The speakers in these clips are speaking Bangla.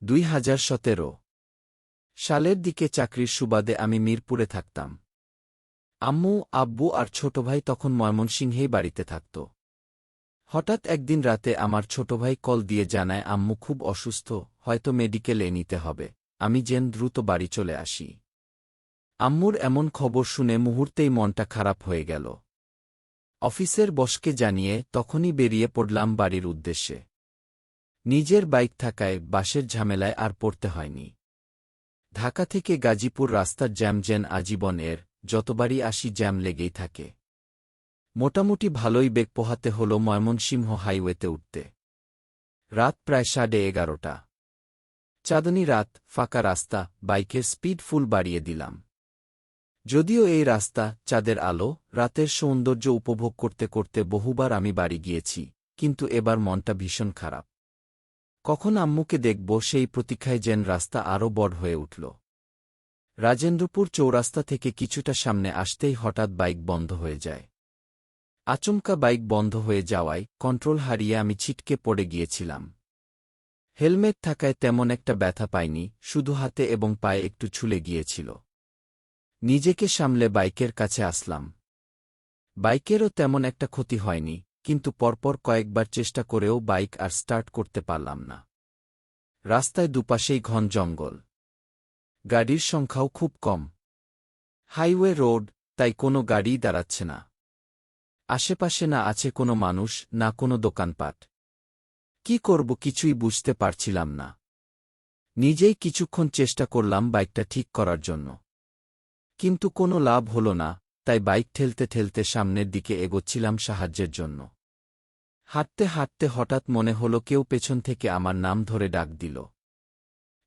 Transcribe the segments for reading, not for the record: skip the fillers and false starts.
2017 সালের দিকে চাকরির সুবাদে আমি মিরপুরে থাকতাম। আম্মু, আব্বু আর ছোট ভাই তখন ময়মনসিংহেই বাড়িতে থাকত। হঠাৎ একদিন রাতে আমার ছোট ভাই কল দিয়ে জানায় আম্মু খুব অসুস্থ, হয়তো মেডিকেলে নিতে হবে, আমি যেন দ্রুত বাড়ি চলে আসি। আম্মুর এমন খবর শুনে মুহূর্তেই মনটা খারাপ হয়ে গেল। অফিসের বসকে জানিয়ে তখনই বেরিয়ে পড়লাম বাড়ির উদ্দেশ্যে। নিজের বাইক থাকায় বাসের ঝামেলায় আর পড়তে হয়নি। ঢাকা থেকে গাজীপুর রাস্তার জ্যাম যেন আজীবন, যতবারই আসি জ্যাম লেগেই থাকে। মোটামুটি ভালোই বেগ পোহাতে হল ময়মনসিংহ হাইওয়েতে উঠতে। রাত প্রায় 11:30। চাঁদনী রাত, ফাঁকা রাস্তা, বাইকের স্পিড ফুল বাড়িয়ে দিলাম। যদিও এই রাস্তা, চাঁদের আলো, রাতের সৌন্দর্য উপভোগ করতে করতে বহুবার আমি বাড়ি গিয়েছি, কিন্তু এবার মনটা ভীষণ খারাপ। কখন আম্মুকে দেখব সেই প্রতীক্ষায় যেন রাস্তা আরও বড় হয়ে উঠল। রাজেন্দ্রপুর চৌরাস্তা থেকে কিছুটা সামনে আসতেই হঠাৎ বাইক বন্ধ হয়ে যায়। আচমকা বাইক বন্ধ হয়ে যাওয়ায় কন্ট্রোল হারিয়ে আমি ছিটকে পড়ে গিয়েছিলাম। হেলমেট থাকায় তেমন একটা ব্যথা পাইনি, শুধু হাতে এবং পায়ে একটু ছুলে গিয়েছিল। নিজেকে সামলে বাইকের কাছে আসলাম। বাইকেরও তেমন একটা ক্ষতি হয়নি, কিন্তু পরপর কয়েকবার চেষ্টা করেও বাইক আর স্টার্ট করতে পারলাম না। রাস্তায় দুপাশেই ঘন জঙ্গল, গাড়ির সংখ্যাও খুব কম। হাইওয়ে রোড, তাই কোনো গাড়িই দাঁড়াচ্ছে না। আশেপাশে না আছে কোনো মানুষ, না কোনো দোকানপাট। কি করব কিছুই বুঝতে পারছিলাম না। নিজেই কিছুক্ষণ চেষ্টা করলাম বাইকটা ঠিক করার জন্য, কিন্তু কোনো লাভ হল না, তাই বাইক ঠেলতে ঠেলতে সামনের দিকে এগোচ্ছিলাম সাহায্যের জন্য। হাঁটতে হাঁটতে হঠাৎ মনে হল কেউ পেছন থেকে আমার নাম ধরে ডাক দিল।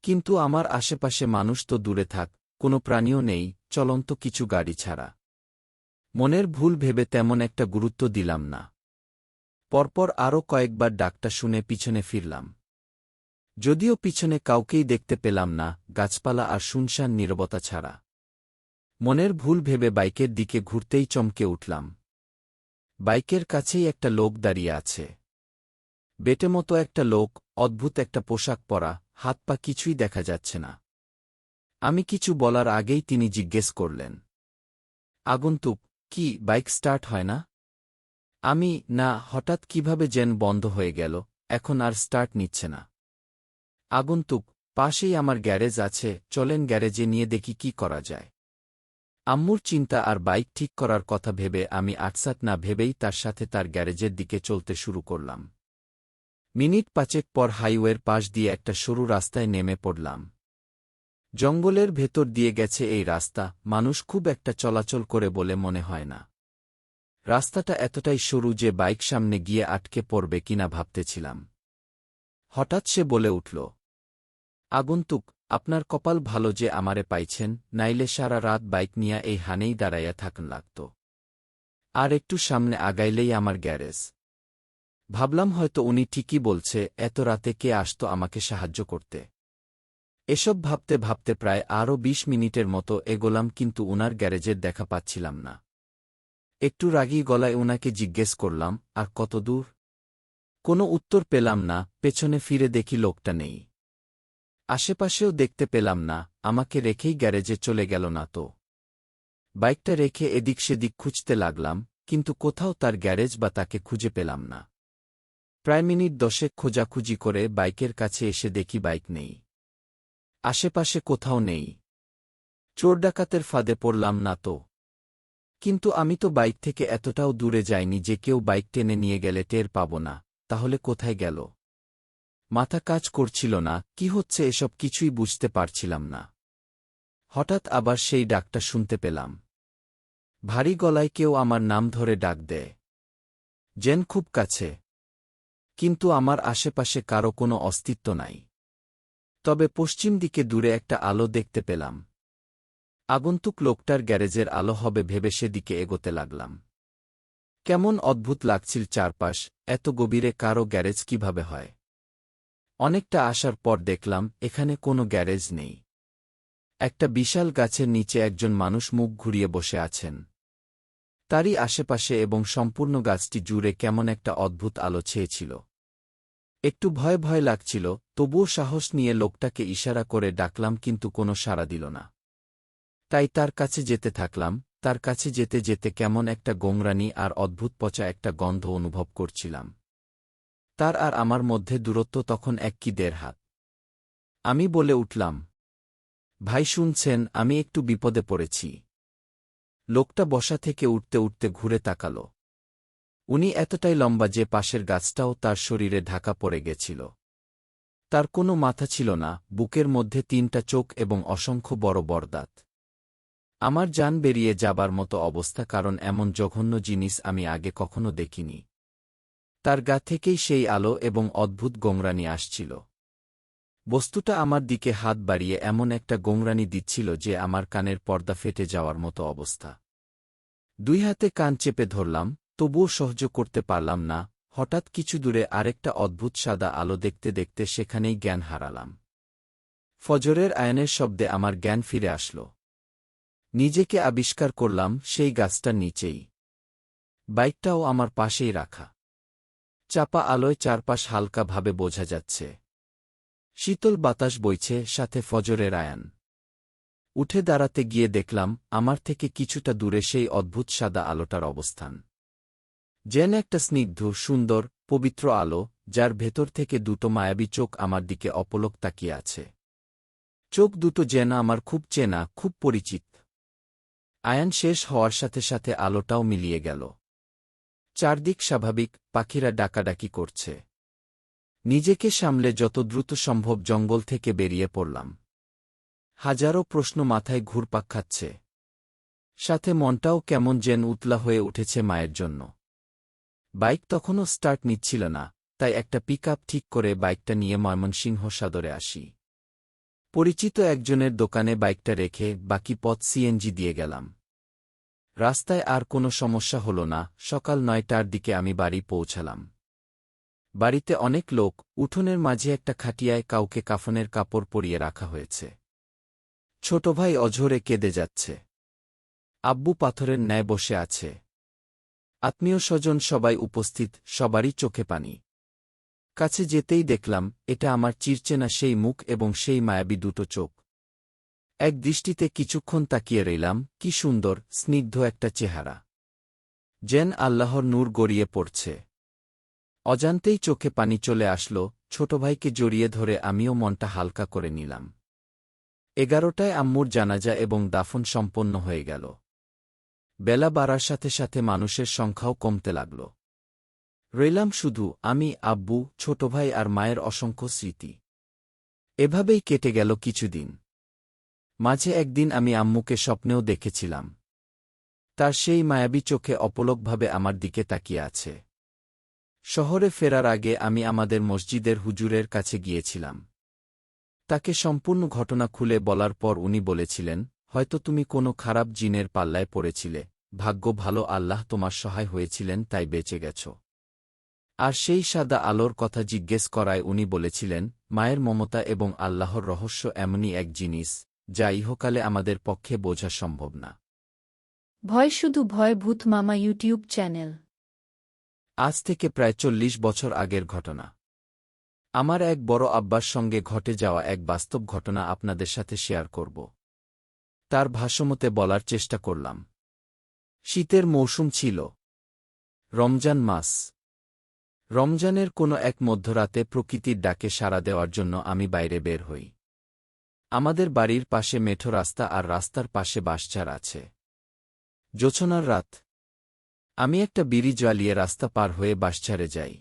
কিন্তু আমার আশেপাশে মানুষ তো দূরে থাক, কোনো প্রাণীও নেই, চলন্ত কিছু গাড়ি ছাড়া। মনের ভুল ভেবে তেমন একটা গুরুত্ব দিলাম না। পরপর আরও কয়েকবার ডাকটা শুনে পিছনে ফিরলাম। যদিও পিছনে কাউকেই দেখতে পেলাম না, গাছপালা আর শুনশান নীরবতা ছাড়া। মনের ভুল ভেবে বাইকের দিকে ঘুরতেই চমকে উঠলাম। বাইকের কাছেই একটা লোক দাঁড়িয়ে আছে। বেটে মতো একটা লোক, অদ্ভুত একটা পোশাক পরা, হাত পা কিছুই দেখা যাচ্ছে না। আমি কিছু বলার আগেই তিনি জিজ্ঞেস করলেন, আগন্তুক, কি বাইক স্টার্ট হয় না? আমি, না, হঠাৎ কিভাবে যেন বন্ধ হয়ে গেল, এখন আর স্টার্ট নিচ্ছে না। আগন্তুক, পাশেই আমার গ্যারেজ আছে, চলেন গ্যারেজে নিয়ে দেখি কি করা যায়। আম্মুর চিন্তা আর বাইক ঠিক করার কথা ভেবে আমি আটসাট না ভেবেই তার সাথে তার গ্যারেজের দিকে চলতে শুরু করলাম। মিনিট 5 পর হাইওয়ের পাশ দিয়ে একটা সরু রাস্তায় নেমে পড়লাম। জঙ্গলের ভেতর দিয়ে গেছে এই রাস্তা, মানুষ খুব একটা চলাচল করে বলে মনে হয় না। রাস্তাটা এতটাই সরু যে বাইক সামনে গিয়ে আটকে পড়বে কিনা ভাবতেছিলাম। হঠাৎ সে বলে উঠল, আগন্তুক, আপনার কপাল ভালো যে আমারে পাইছেন, নাইলে সারা রাত বাইক নিয়া এই হানেই দাঁড়াইয়া থাকন লাগত। আর একটু সামনে আগাইলেই আমার গ্যারেজ। ভাবলাম হয়তো উনি ঠিকই বলছে, এত রাতে কে আসত আমাকে সাহায্য করতে। এসব ভাবতে ভাবতে প্রায় আরও 20 মিনিটের মতো এগোলাম, কিন্তু উনার গ্যারেজের দেখা পাচ্ছিলাম না। একটু রাগী গলায় উনাকে জিজ্ঞেস করলাম, আর কত দূর? কোনো উত্তর পেলাম না। পেছনে ফিরে দেখি লোকটা নেই। আশেপাশেও দেখতে পেলাম না, আমাকে রেখেই গ্যারেজে চলে গেল না তো। বাইকটা রেখে এদিক সেদিক খুঁজতে লাগলাম, কিন্তু কোথাও তার গ্যারেজ বা তাকে খুঁজে পেলাম না। প্রায় মিনিট 10 খোঁজাখুঁজি করে বাইকের কাছে এসে দেখি বাইক নেই। আশেপাশে কোথাও নেই। চোর ডাকাতের ফাঁদে পড়লাম না তো? কিন্তু আমি তো বাইক থেকে এতটাও দূরে যাইনি যে কেউ বাইক টেনে নিয়ে গেলে টের পাব না। তাহলে কোথায় গেল? মাথা কাজ করছিল না, কি হচ্ছে এসব কিছুই বুঝতে পারছিলাম না। হঠাৎ আবার সেই ডাকটা শুনতে পেলাম। ভারী গলায় কেউ আমার নাম ধরে ডাক দেয়, যেন খুব কাছে। কিন্তু আমার আশেপাশে কারো কোনো অস্তিত্ব নাই। তবে পশ্চিম দিকে দূরে একটা আলো দেখতে পেলাম। আগন্তুক লোকটার গ্যারেজের আলো হবে ভেবে সেদিকে এগোতে লাগলাম। কেমন অদ্ভুত লাগছিল চারপাশ, এত গভীরে কারো গ্যারেজ কিভাবে হয়? অনেকটা আসার পর দেখলাম এখানে কোনো গ্যারেজ নেই। একটা বিশাল গাছের নিচে একজন মানুষ মুখ ঘুরিয়ে বসে আছেন। তারই আশেপাশে এবং সম্পূর্ণ গাছটি জুড়ে কেমন একটা অদ্ভুত আলো ছেয়েছিল। একটু ভয় ভয় লাগছিল, তবুও সাহস নিয়ে লোকটাকে ইশারা করে ডাকলাম কিন্তু কোনো সাড়া দিল না। তাই তার কাছে যেতে থাকলাম, তার কাছে যেতে যেতে কেমন একটা গোংরানি আর অদ্ভুত পচা একটা গন্ধ অনুভব করছিলাম। তার আর আমার মধ্যে দূরত্ব তখন ১ কি ১.৫ হাত। আমি বলে উঠলাম, ভাই শুনছেন, আমি একটু বিপদে পড়েছি। লোকটা বসা থেকে উঠতে উঠতে ঘুরে তাকাল। উনি এতটাই লম্বা যে পাশের গাছটাও তার শরীরে ঢাকা পড়ে গেছিল। তার কোনো মাথা ছিল না, বুকের মধ্যে ৩টা চোখ এবং অসংখ্য বড় বড় দাঁত। আমার জান বেরিয়ে যাবার মতো অবস্থা, কারণ এমন জঘন্য জিনিস আমি আগে কখনো দেখিনি। তার গা থেকেই সেই আলো এবং অদ্ভুত গোংরানি আসছিল। বস্তুটা আমার দিকে হাত বাড়িয়ে এমন একটা গোংরানি দিচ্ছিল যে আমার কানের পর্দা ফেটে যাওয়ার মতো অবস্থা। ২ হাতে কান চেপে ধরলাম, তবুও সহ্য করতে পারলাম না। হঠাৎ কিছু দূরে আরেকটা অদ্ভুত সাদা আলো দেখতে দেখতে সেখানেই জ্ঞান হারালাম। ফজরের আয়ানের শব্দে আমার জ্ঞান ফিরে আসল। নিজেকে আবিষ্কার করলাম সেই গাছটার নিচেই। বাইকটাও আমার পাশেই রাখা। চাপা আলোয় চারপাশ হালকা ভাবে বোঝা যাচ্ছে। শীতল বাতাস বইছে, সাথে ফজরের আয়ান। উঠে দাঁড়াতে গিয়ে দেখলাম আমার থেকে কিছুটা দূরে সেই অদ্ভুত সাদা আলোটার অবস্থান। যেন একটা স্নিগ্ধ, সুন্দর, পবিত্র আলো, যার ভেতর থেকে দুটো মায়াবী চোখ আমার দিকে অপলক তাকিয়ে আছে। চোখ দুটো যেন আমার খুব চেনা, খুব পরিচিত। আয়ান শেষ হওয়ার সাথে সাথে আলোটাও মিলিয়ে গেল। চারদিক স্বাভাবিক, পাখিরা ডাকাডাকি করছে। নিজেকে সামলে যত দ্রুত সম্ভব জঙ্গল থেকে বেরিয়ে পড়লাম। হাজারো প্রশ্ন মাথায় ঘুরপাক খাচ্ছে। সাথে মনটাও কেমন যেন উতলা হয়ে উঠেছে মায়ের জন্য। বাইক তখনও স্টার্ট নিচ্ছিল না, তাই একটা পিকআপ ঠিক করে বাইকটা নিয়ে ময়মনসিংহ সদরে আসি। পরিচিত একজনের দোকানে বাইকটা রেখে বাকি পথ সিএনজি দিয়ে গেলাম। রাস্তায় আর কোনো সমস্যা হল না। সকাল ৯টার দিকে আমি বাড়ি পৌঁছালাম। বাড়িতে অনেক লোক, উঠোনের মাঝে একটা খাটিয়ায় কাউকে কাফনের কাপড় পরিয়ে রাখা হয়েছে। ছোট ভাই অঝরে কেঁদে যাচ্ছে। আব্বু পাথরের ন্যায় বসে আছে। আত্মীয় স্বজন সবাই উপস্থিত, সবারই চোখে পানি। কাছে যেতেই দেখলাম এটা আমার চিরচেনা সেই মুখ এবং সেই মায়াবী দুটো চোখ। এক দৃষ্টিতে কিছুক্ষণ তাকিয়ে রইলাম। কি সুন্দর, স্নিগ্ধ একটা চেহারা, যেন আল্লাহর নূর গড়িয়ে পড়ছে। অজান্তেই চোখে পানি চলে আসল। ছোট ভাইকে জড়িয়ে ধরে আমিও মনটা হালকা করে নিলাম। ১১টায় আম্মুর জানাজা এবং দাফন সম্পন্ন হয়ে গেল। বেলা বাড়ার সাথে সাথে মানুষের সংখ্যাও কমতে লাগল। রইলাম শুধু আমি, আব্বু, ছোট ভাই আর মায়ের অসংখ্য স্মৃতি। এভাবেই কেটে গেল কিছুদিন। মাঝে একদিন আমি আম্মুকে স্বপ্নেও দেখেছিলাম। তার সেই মায়াবী চোখে অপলকভাবে আমার দিকে তাকিয়ে আছে। শহরে ফেরার আগে আমি আমাদের মসজিদের হুজুরের কাছে গিয়েছিলাম। তাকে সম্পূর্ণ ঘটনা খুলে বলার পর উনি বলেছিলেন, হয়তো তুমি কোনো খারাপ জিনের পাল্লায় পড়েছিলে, ভাগ্য ভালো আল্লাহ তোমার সহায় হয়েছিলেন তাই বেঁচে গেছ। আর সেই সাদা আলোর কথা জিজ্ঞেস করায় উনি বলেছিলেন, মায়ের মমতা এবং আল্লাহর রহস্য এমনই এক জিনিস, যা ইহকালে আমাদের পক্ষে বোঝা সম্ভব না। ভয় শুধু ভয় ভূত মামা ইউটিউব চ্যানেল। আজ থেকে প্রায় ৪০ বছর আগের ঘটনা। আমার এক বড় আব্বার সঙ্গে ঘটে যাওয়া এক বাস্তব ঘটনা আপনাদের সাথে শেয়ার করব। তার ভাষ্যমতে বলার চেষ্টা করলাম। শীতের মৌসুম ছিল। রমজান মাস। রমজানের কোনো এক মধ্যরাতে প্রকৃতির ডাকে সাড়া দেওয়ার জন্য আমি বাইরে বের হই। আমাদের বাড়ির পাশে মেঠো রাস্তা আর রাস্তার পাশে বাঁশঝাড় আছে। জোছনার রাত। আমি একটা বিড়ি জ্বালিয়ে রাস্তা পার হয়ে বাঁশঝাড়ে যাই।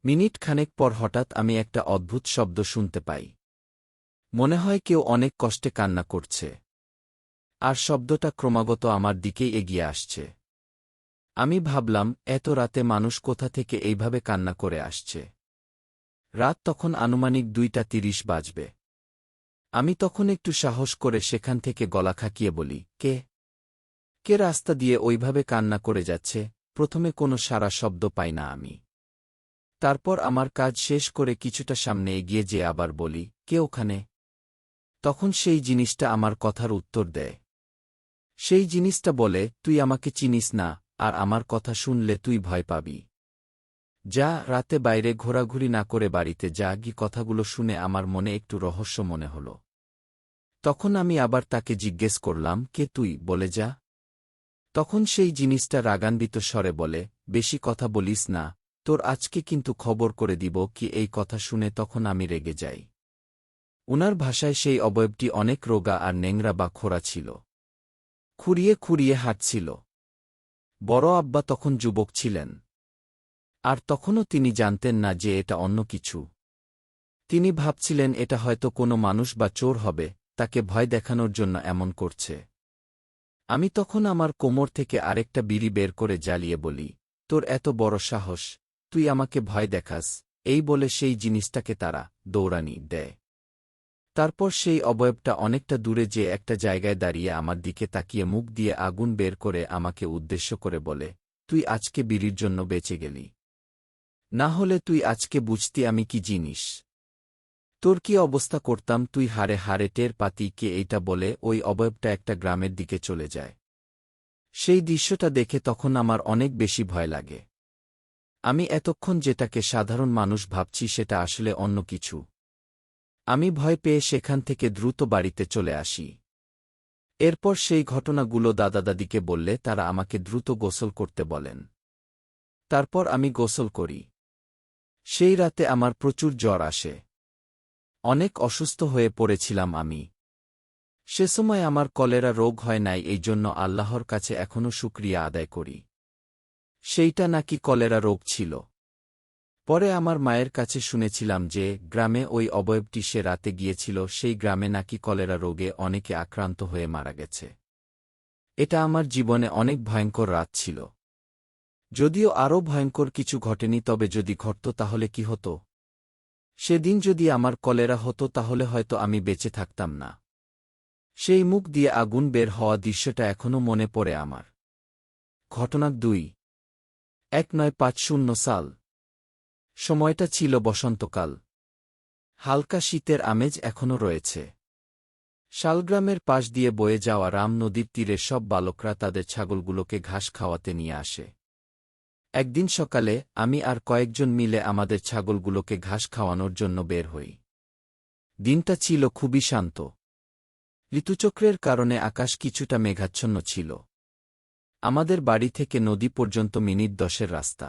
মিনিট খানেক পর হঠাৎ আমি একটা অদ্ভুত শব্দ শুনতে পাই। মনে হয় কেউ অনেক কষ্টে কান্না করছে। আর শব্দটা ক্রমাগত আমার দিকেই এগিয়ে আসছে। আমি ভাবলাম, এত রাতে মানুষ কোথা থেকে এইভাবে কান্না করে আসছে। রাত তখন আনুমানিক ২টা ৩০ বাজবে। আমি তখন একটু সাহস করে সেখান থেকে গলা খাকিয়ে বলি, কে কে রাস্তা দিয়ে ওইভাবে কান্না করে যাচ্ছে? প্রথমে কোনো সাড়া শব্দ পাই না আমি। তারপর আমার কাজ শেষ করে কিছুটা সামনে এগিয়ে যেয়ে আবার বলি, কে ওখানে? তখন সেই জিনিসটা আমার কথার উত্তর দেয়। সেই জিনিসটা বলে, তুই আমাকে চিনিস না, আর আমার কথা শুনলে তুই ভয় পাবি। যা, রাতে বাইরে ঘোরাঘুরি না করে বাড়িতে যা। কথাগুলো শুনে আমার মনে একটু রহস্য মনে হল। তখন আমি আবার তাকে জিজ্ঞেস করলাম, কে তুই, বলে যা। তখন সেই জিনিসটা রাগান্বিত স্বরে বলে, বেশি কথা বলিস না, তোর আজকে কিন্তু খবর করে দিব কি। এই কথা শুনে তখন আমি রেগে যাই। উনার ভাষায় সেই অবয়বটি অনেক রোগা আর নেংরা বা খোঁড়া ছিল। খুঁড়িয়ে খুঁড়িয়ে হাঁটছিল। বড় আব্বা তখন যুবক ছিলেন। আর তখনও তিনি জানতেন না যে এটা অন্য কিছু। তিনি ভাবছিলেন এটা হয়তো কোনো মানুষ বা চোর হবে, তাকে ভয় দেখানোর জন্য এমন করছে। আমি তখন আমার কোমর থেকে আরেকটা বিড়ি বের করে জ্বালিয়ে বলি, তোর এত বড় সাহস, তুই আমাকে ভয় দেখাস। এই বলে সেই জিনিসটাকে তারা দৌড়ানি দেয়। তারপর সেই অবয়বটা অনেকটা দূরে যে একটা জায়গায় দাঁড়িয়ে আমার দিকে তাকিয়ে মুখ দিয়ে আগুন বের করে আমাকে উদ্দেশ্য করে বলে, তুই আজকে বিড়ির জন্য বেঁচে গেলি। না হলে তুই আজকে বুঝতি আমি কি জিনিস। তোর কি অবস্থা করতাম তুই হারে হারে টের পাতি। কে এইটা বলে ওই অবয়বটা একটা গ্রামের দিকে চলে যায়। সেই দৃশ্যটা দেখে তখন আমার অনেক বেশি ভয় লাগে। আমি এতক্ষণ যেটাকে সাধারণ মানুষ ভাবছি সেটা আসলে অন্য কিছু। আমি ভয় পেয়ে সেখান থেকে দ্রুত বাড়িতে চলে আসি। এরপর সেই ঘটনাগুলো দাদা-দাদিকে বললে তারা আমাকে দ্রুত গোসল করতে বলেন। তারপর আমি গোসল করি। সেই রাতে আমার প্রচুর জ্বর আসে। অনেক অসুস্থ হয়ে পড়েছিলাম আমি। সে সময় আমার কলেরা রোগ হয় নাই, এই জন্য আল্লাহর কাছে এখনও শুকরিয়া আদায় করি। সেইটা নাকি কলেরা রোগ ছিল। পরে আমার মায়ের কাছে শুনেছিলাম যে গ্রামে ওই অবয়বটি সে রাতে গিয়েছিল, সেই গ্রামে নাকি কলেরা রোগে অনেকে আক্রান্ত হয়ে মারা গেছে। এটা আমার জীবনে অনেক ভয়ঙ্কর রাত ছিল। যদিও আরও ভয়ঙ্কর কিছু ঘটেনি, তবে যদি ঘটত তাহলে কি হতো? সেদিন যদি আমার কলেরা হতো তাহলে হয়তো আমি বেঁচে থাকতাম না। সেই মুখ দিয়ে আগুন বের হওয়া দৃশ্যটা এখনও মনে পড়ে আমার। ঘটনা 2, 1950 সাল। সময়টা ছিল বসন্তকাল। হালকা শীতের আমেজ এখনও রয়েছে। শালগ্রামের পাশ দিয়ে বয়ে যাওয়া রাম নদীর তীরে সব বালকরা তাদের ছাগলগুলোকে ঘাস খাওয়াতে নিয়ে আসে। একদিন সকালে আমি আর কয়েকজন মিলে আমাদের ছাগলগুলোকে ঘাস খাওয়ানোর জন্য বের হই। দিনটা ছিল খুবই শান্ত। ঋতুচক্রের কারণে আকাশ কিছুটা মেঘাচ্ছন্ন ছিল। আমাদের বাড়ি থেকে নদী পর্যন্ত মিনিট 10-এর রাস্তা।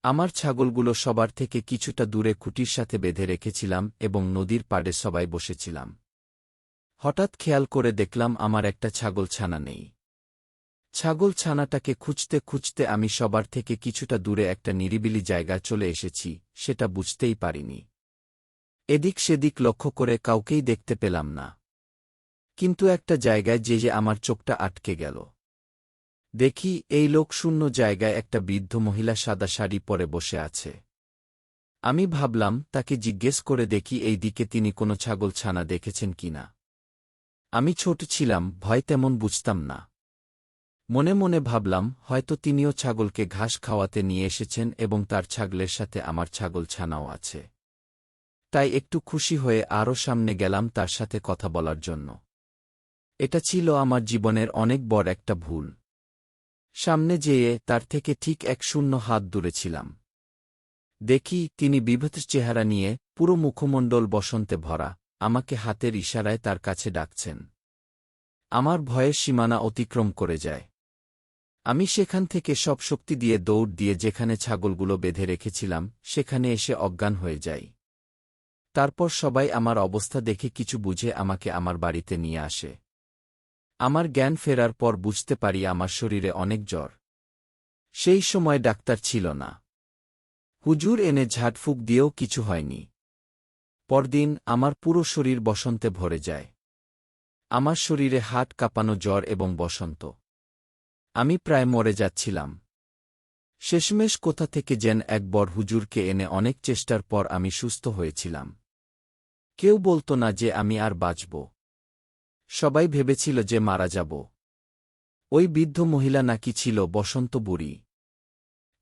আমার ছাগলগুলো সবার থেকে কিছুটা দূরে খুঁটির সাথে বেঁধে রেখেছিলাম এবং নদীর পাড়ে সবাই বসেছিলাম। হঠাৎ খেয়াল করে দেখলাম আমার একটা ছাগল ছানা নেই। ছাগল ছানাটাকে খুঁজতে খুঁজতে আমি সবার থেকে কিছুটা দূরে একটা নিরিবিলি জায়গায় চলে এসেছি, সেটা বুঝতেই পারিনি। এদিক সেদিক লক্ষ্য করে কাউকেই দেখতে পেলাম না। কিন্তু একটা জায়গায় যে আমার চোখটা আটকে গেল। দেখি এই লোকশূন্য জায়গায় একটা বৃদ্ধ মহিলা সাদা শাড়ি পরে বসে আছে। আমি ভাবলাম তাকে জিজ্ঞেস করে দেখি এই দিকে তিনি কোনো ছাগল ছানা দেখেছেন কিনা। আমি ছোট ছিলাম, ভয় তেমন বুঝতাম না। মনে মনে ভাবলাম হয়তো তিনিও ছাগলকে ঘাস খাওয়াতে নিয়ে এসেছেন এবং তার ছাগলের সাথে আমার ছাগল ছানাও আছে। তাই একটু খুশি হয়ে আরও সামনে গেলাম তার সাথে কথা বলার জন্য। এটা ছিল আমার জীবনের অনেক বড় একটা ভুল। সামনে যেয়ে তার থেকে ঠিক 1 হাত দূরে ছিলাম। দেখি তিনি বিভৎস চেহারা নিয়ে, পুরো মুখমণ্ডল বসন্তে ভরা, আমাকে হাতের ইশারায় তার কাছে ডাকছেন। আমার ভয়ের সীমানা অতিক্রম করে যায়। আমি সেখান থেকে সব শক্তি দিয়ে দৌড় দিয়ে যেখানে ছাগলগুলো বেঁধে রেখেছিলাম সেখানে এসে অজ্ঞান হয়ে যাই। তারপর সবাই আমার অবস্থা দেখে কিছু বুঝে আমাকে আমার বাড়িতে নিয়ে আসে। আমার জ্ঞান ফেরার পর বুঝতে পারি আমার শরীরে অনেক জ্বর। সেই সময় ডাক্তার ছিল না। হুজুর এনে ঝাড়ফুঁক দিয়েও কিছু হয়নি। পরদিন আমার পুরো শরীর বসন্তে ভরে যায়। আমার শরীরে হাট কাঁপানো জ্বর এবং বসন্ত। আমি প্রায় মরে যাচ্ছিলাম। শেষমেশ কোথা থেকে যেন এক বড় হুজুরকে এনে অনেক চেষ্টার পর আমি সুস্থ হয়েছিলাম। কেউ বলতো না যে আমি আর বাঁচব। সবাই ভেবেছিল যে মারা যাব। ওই বৃদ্ধ মহিলা নাকি ছিল বসন্ত বুড়ি।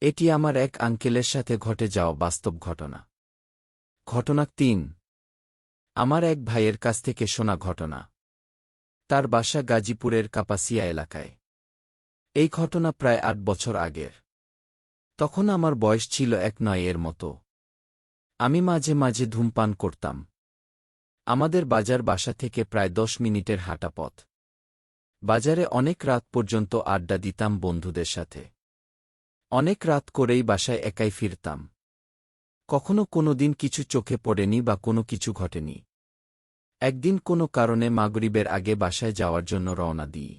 এটি আমার এক আঙ্কেলের সাথে ঘটে যাওয়া বাস্তব ঘটনা। ঘটনা 3, আমার এক ভাইয়ের কাছ থেকে শোনা ঘটনা। তার বাসা গাজীপুরের কাপাসিয়া এলাকায়। এই ঘটনা প্রায় 8 বছর আগের। তখন আমার বয়স ছিল ১-৯ এর মতো। আমি মাঝে মাঝে ধূমপান করতাম। আমাদের বাজার বাসা থেকে প্রায় ১০ মিনিটের হাঁটা পথ। বাজারে অনেক রাত পর্যন্ত আড্ডা দিতাম বন্ধুদের সাথে। অনেক রাত করেই বাসায় একাই ফিরতাম। কখনো কোনো দিন কিছু চোখে পড়েনি বা কোনো কিছু ঘটেনি। একদিন কোনো কারণে মাগরিবের আগে বাসায় যাওয়ার জন্য রওনা দিই।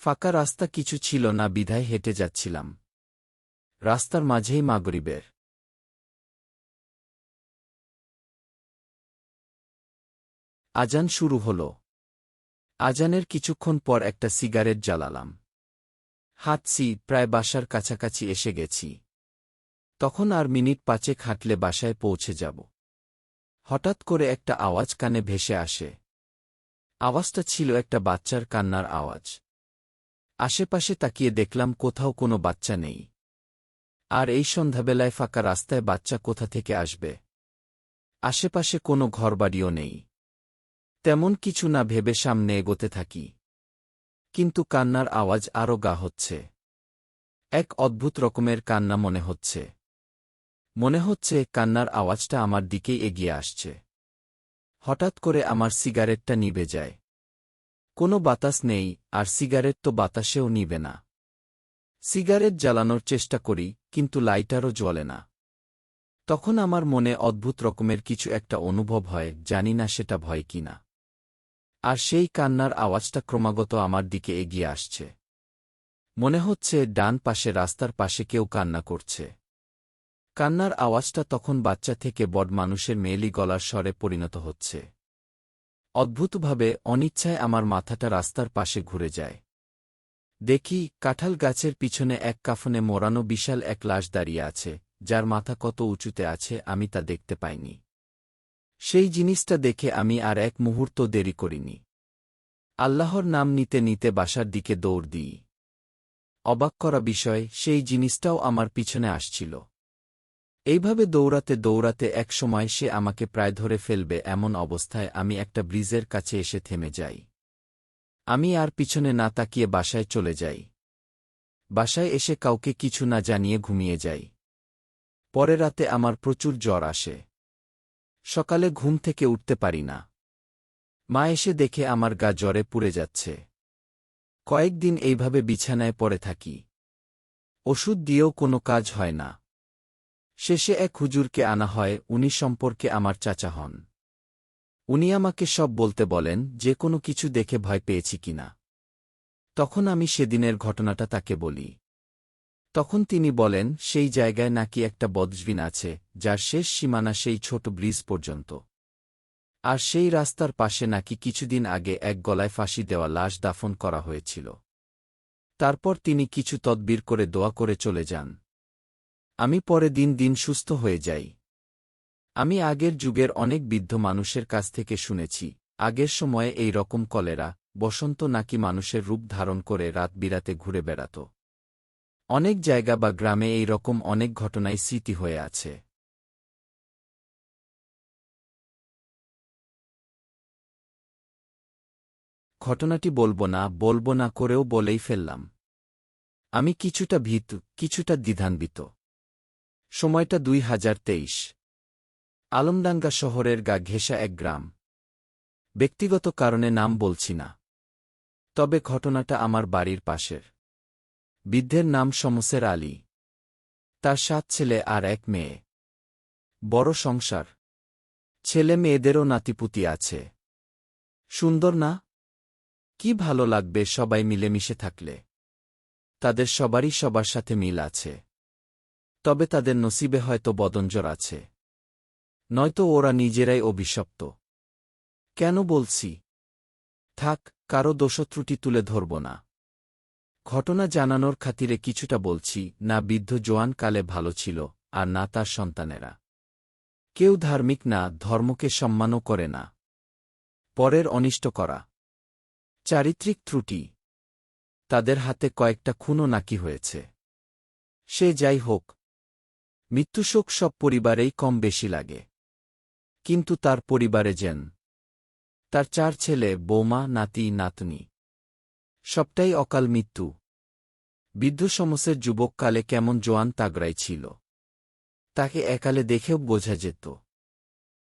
ফাঁকা রাস্তা কিছু ছিল না বিধায় হেঁটে যাচ্ছিলাম। রাস্তার মাঝেই মাগরিবের আজান শুরু হল। আজানের কিছুক্ষণ পর একটা সিগারেট জ্বালালাম। হাঁটছি, প্রায় বাসার কাছাকাছি এসে গেছি। তখন আর মিনিট ৫ হাঁটলে বাসায় পৌঁছে যাব। হঠাৎ করে একটা আওয়াজ কানে ভেসে আসে। আওয়াজটা ছিল একটা বাচ্চার কান্নার আওয়াজ। আশেপাশে তাকিয়ে দেখলাম কোথাও কোনো বাচ্চা নেই। আর এই সন্ধ্যাবেলায় ফাঁকা রাস্তায় বাচ্চা কোথা থেকে আসবে? আশেপাশে কোনো ঘরবাড়িও নেই। তেমন কিছু না ভেবে সামনে এগোতে থাকি। কিন্তু কান্নার আওয়াজ আরও গা হচ্ছে। এক অদ্ভুত রকমের কান্না মনে হচ্ছে। মনে হচ্ছে কান্নার আওয়াজটা আমার দিকেই এগিয়ে আসছে। হঠাৎ করে আমার সিগারেটটা নিভে যায়। কোনো বাতাস নেই, আর সিগারেট তো বাতাসেও নিবে না। সিগারেট জ্বালানোর চেষ্টা করি, কিন্তু লাইটারও জ্বলে না। তখন আমার মনে অদ্ভুত রকমের কিছু একটা অনুভব হয়, জানি না সেটা ভয় কিনা। আর সেই কান্নার আওয়াজটা ক্রমাগত আমার দিকে এগিয়ে আসছে। মনে হচ্ছে ডান পাশে রাস্তার পাশে কেউ কান্না করছে। কান্নার আওয়াজটা তখন বাচ্চা থেকে বড় মানুষের মেয়েলি গলার স্বরে পরিণত হচ্ছে। অদ্ভুতভাবে অনিচ্ছায় আমার মাথাটা রাস্তার পাশে ঘুরে যায়। দেখি কাঁঠাল গাছের পিছনে এক কাফনে মোড়ানো বিশাল এক লাশ দাঁড়িয়ে আছে, যার মাথা কত উঁচুতে আছে আমি তা দেখতে পাইনি। সেই জিনিসটা দেখে আমি আর এক মুহূর্ত দেরি করিনি। আল্লাহর নাম নিতে নিতে বাসার দিকে দৌড় দিই। অবাক করা বিষয়, সেই জিনিসটাও আমার পিছনে আসছিল। এইভাবে দৌড়াতে দৌড়াতে এক সময় সে আমাকে প্রায় ধরে ফেলবে এমন অবস্থায় আমি একটা ব্রিজের কাছে এসে থেমে যাই। আমি আর পিছনে না তাকিয়ে বাসায় চলে যাই। বাসায় এসে কাউকে কিছু না জানিয়ে ঘুমিয়ে যাই। পরে রাতে আমার প্রচুর জ্বর আসে। সকালে ঘুম থেকে উঠতে পারি না। মা এসে দেখে আমার গা জ্বরে পুড়ে যাচ্ছে। কয়েকদিন এইভাবে বিছানায় পড়ে থাকি। ওষুধ দিয়েও কোনো কাজ হয় না। শেষে এক হুজুরকে আনা হয়, উনি সম্পর্কে আমার চাচা হন। উনি আমাকে সব বলতে বলেন, যে কোনো কিছু দেখে ভয় পেয়েছি কিনা। তখন আমি সেদিনের ঘটনাটা তাকে বলি। তখন তিনি বলেন, সেই জায়গায় নাকি একটা বদজবিন আছে, যার শেষ সীমানা সেই ছোট ব্রিজ পর্যন্ত। আর সেই রাস্তার পাশে নাকি কিছুদিন আগে এক গলায় ফাঁসি দেওয়া লাশ দাফন করা হয়েছিল। তারপর তিনি কিছু তদবির করে দোয়া করে চলে যান। আমি পরে দিন দিন সুস্থ হয়ে যাই। আমি আগের যুগের অনেক বৃদ্ধ মানুষের কাছ থেকে শুনেছি, আগের সময়ে এই রকম কলেরা, বসন্ত নাকি মানুষের রূপ ধারণ করে রাত বিরাতে ঘুরে বেড়াত। অনেক জায়গা বা গ্রামে এই রকম অনেক ঘটনাই স্মৃতি হয়ে আছে। ঘটনাটি বলবো না করেও বলেই ফেললাম। আমি কিছুটা ভীতু, কিছুটা দ্বিধান্বিত। সময়টা ২০২৩। আলমডাঙ্গা শহরের গা ঘেঁষা এক গ্রাম। ব্যক্তিগত কারণে নাম বলছি না। তবে ঘটনাটা আমার বাড়ির পাশের। বৃদ্ধের নাম শমসের আলী। তার ৭ ছেলে আর এক মেয়ে। বড় সংসার। ছেলে মেয়েদেরও নাতিপুতি আছে। সুন্দর না? কি ভালো লাগবে সবাই মিলেমিশে থাকলে। তাদের সবারই সবার সাথে মিল আছে। তবে তাদের নসিবে হয়তো বদনজর আছে। নয়তো ওরা নিজেরাই অভিশপ্ত। কেন বলছি? থাক, কারো দোষত্রুটি তুলে ধরব না। ঘটনা জানানোর খাতিরে কিছুটা বলছি, না বৃদ্ধ জোয়ান কালে ভালো ছিল, আর না তার সন্তানেরা। কেউ ধার্মিক না, ধর্মকে সম্মানও করে না। পরের অনিষ্ট করা। চারিত্রিক ত্রুটি। তাদের হাতে কয়েকটা খুনও নাকি হয়েছে। সে যাই হোক, মৃত্যুশোক সব পরিবারেই কম বেশি লাগে। কিন্তু তার পরিবারে যেন তার ৪ ছেলে, বৌমা, নাতি নাতনি, সবটাই অকাল মৃত্যু। বৃদ্ধ শমসের যুবককালে কেমন জোয়ান তাগড়াই ছিল। তাকে একালে দেখেও বোঝা যেত।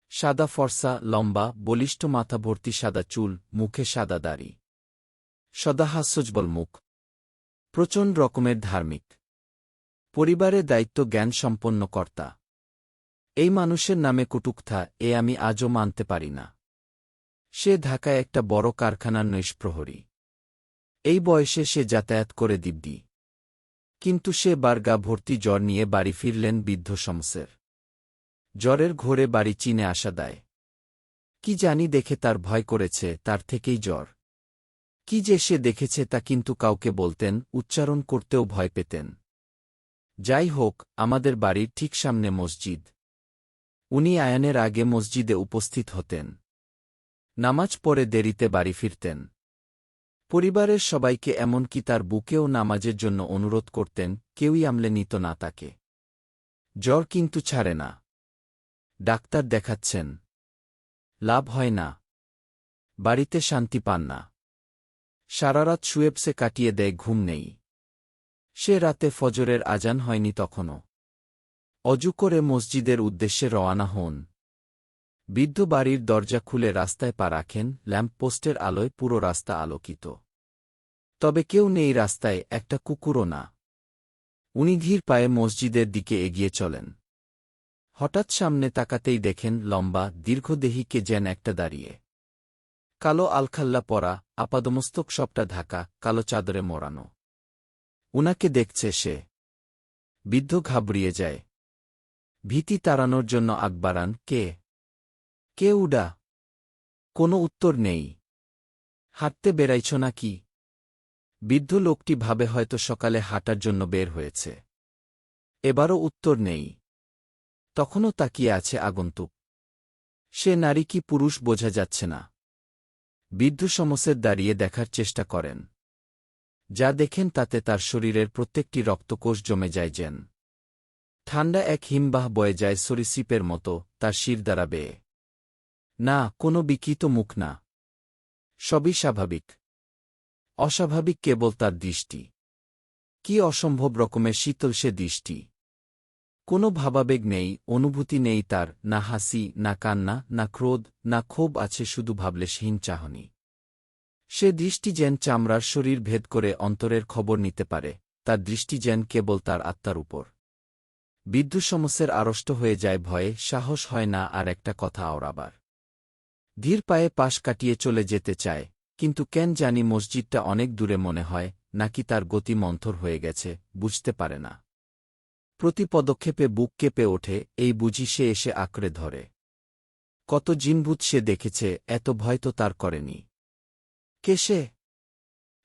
সাদা ফর্সা, লম্বা, বলিষ্ঠ, মাথা ভর্তি সাদা চুল, মুখে সাদা দাড়ি, সদা হাস্যোজ্জ্বল মুখ, প্রচণ্ড রকমের ধার্মিক, পরিবারের দায়িত্ব জ্ঞান সম্পন্ন কর্তা। এই মানুষের নামে কটুকথা আমি আজও মানতে পারি না। সে ঢাকায় একটা বড় কারখানার নৈশপ্রহরী। এই বয়সে সে যাতায়াত করে দিব্যি। কিন্তু সে বার গা ভর্তি জ্বর নিয়ে বাড়ি ফিরলেন বৃদ্ধ শমসের। জ্বরের ঘোরে বাড়ি চিনে আসা দায়। কি জানি দেখে তার ভয় করেছে, তার থেকেই জ্বর। কি যে সে দেখেছে তা কিন্তু কাউকে বলতেন, উচ্চারণ করতেও ভয় পেতেন। যাই হোক, আমাদের বাড়ির ঠিক সামনে মসজিদ। উনি আয়ানের আগে মসজিদে উপস্থিত হতেন। নামাজ পড়ে দেরিতে বাড়ি ফিরতেন। পরিবারের সবাইকে, এমনকি তার বুকেও নামাজের জন্য অনুরোধ করতেন, কেউই আমলে নিত না তাকে। জ্বর কিন্তু ছাড়ে না। ডাক্তার দেখাচ্ছেন, লাভ হয় না। বাড়িতে শান্তি পান না। সারারাত শুয়েবসে কাটিয়ে দেয়, ঘুম নেই। সে রাতে ফজরের আজান হয়নি তখনও। অজু করে মসজিদের উদ্দেশ্যে রওয়ানা হন। বৃদ্ধ বাড়ির দরজা খুলে রাস্তায় পা রাখেন। ল্যাম্পপোস্টের আলোয় পুরো রাস্তা আলোকিত। তবে কেউ নেই রাস্তায়, একটা কুকুরও না। উনি ধীর পায়ে মসজিদের দিকে এগিয়ে চলেন। হঠাৎ সামনে তাকাতেই দেখেন লম্বা, দীর্ঘদেহী কে যেন একটা দাঁড়িয়ে। কালো আলখাল্লা পরা, আপাদমস্তক সবটা ঢাকা, কালো চাদরে মোড়ানো। উনাকে দেখছে সে। বৃদ্ধ ঘাবড়িয়ে যায়। ভীতি তাড়ানোর জন্য আগ বাড়ান, কে? কে উডা? কোনো উত্তর নেই। হাঁটতে বেড়াইছ নাকি? বৃদ্ধ লোকটি ভাবে হয়তো সকালে হাঁটার জন্য বের হয়েছে। এবারও উত্তর নেই। তখনও তাকিয়ে আছে আগন্তুক। সে নারী কি পুরুষ বোঝা যাচ্ছে না। বৃদ্ধ শমসের দাঁড়িয়ে দেখার চেষ্টা করেন। যা দেখেন তাতে তার শরীরের প্রত্যেকটি রক্তকোষ জমে যায় যেন। ঠান্ডা এক হিমবাহ বয়ে যায় সরীসৃপের মতো তার শির দ্বারা বেয়ে। না, কোনো বিকৃত মুখ না। সবই স্বাভাবিক। অস্বাভাবিক কেবল তার দৃষ্টি। কি অসম্ভব রকমের শীতল সে দৃষ্টি। কোনো ভাবাবেগ নেই, অনুভূতি নেই তার, না হাসি, না কান্না, না ক্রোধ, না ক্ষোভ, আছে শুধু ভাবলেশহীন চাহনি। সে দৃষ্টি যেন চামড়ার শরীর ভেদ করে অন্তরের খবর নিতে পারে, তার দৃষ্টি যেন কেবল তার আত্মার উপর। বৃদ্ধ শমসের আড়ষ্ট হয়ে যায় ভয়ে, সাহস হয় না আর একটা কথা আওড়াবার। ধীর পায়ে পাশ কাটিয়ে চলে যেতে চায়, কিন্তু কেন জানি মসজিদটা অনেক দূরে মনে হয়, নাকি তার গতি মন্থর হয়ে গেছে, বুঝতে পারে না। প্রতি পদক্ষেপে বুক কেঁপে ওঠে, এই বুঝি সে এসে আঁকড়ে ধরে। কত জিনভূত সে দেখেছে, এত ভয় তো তার করেনি। কে সে?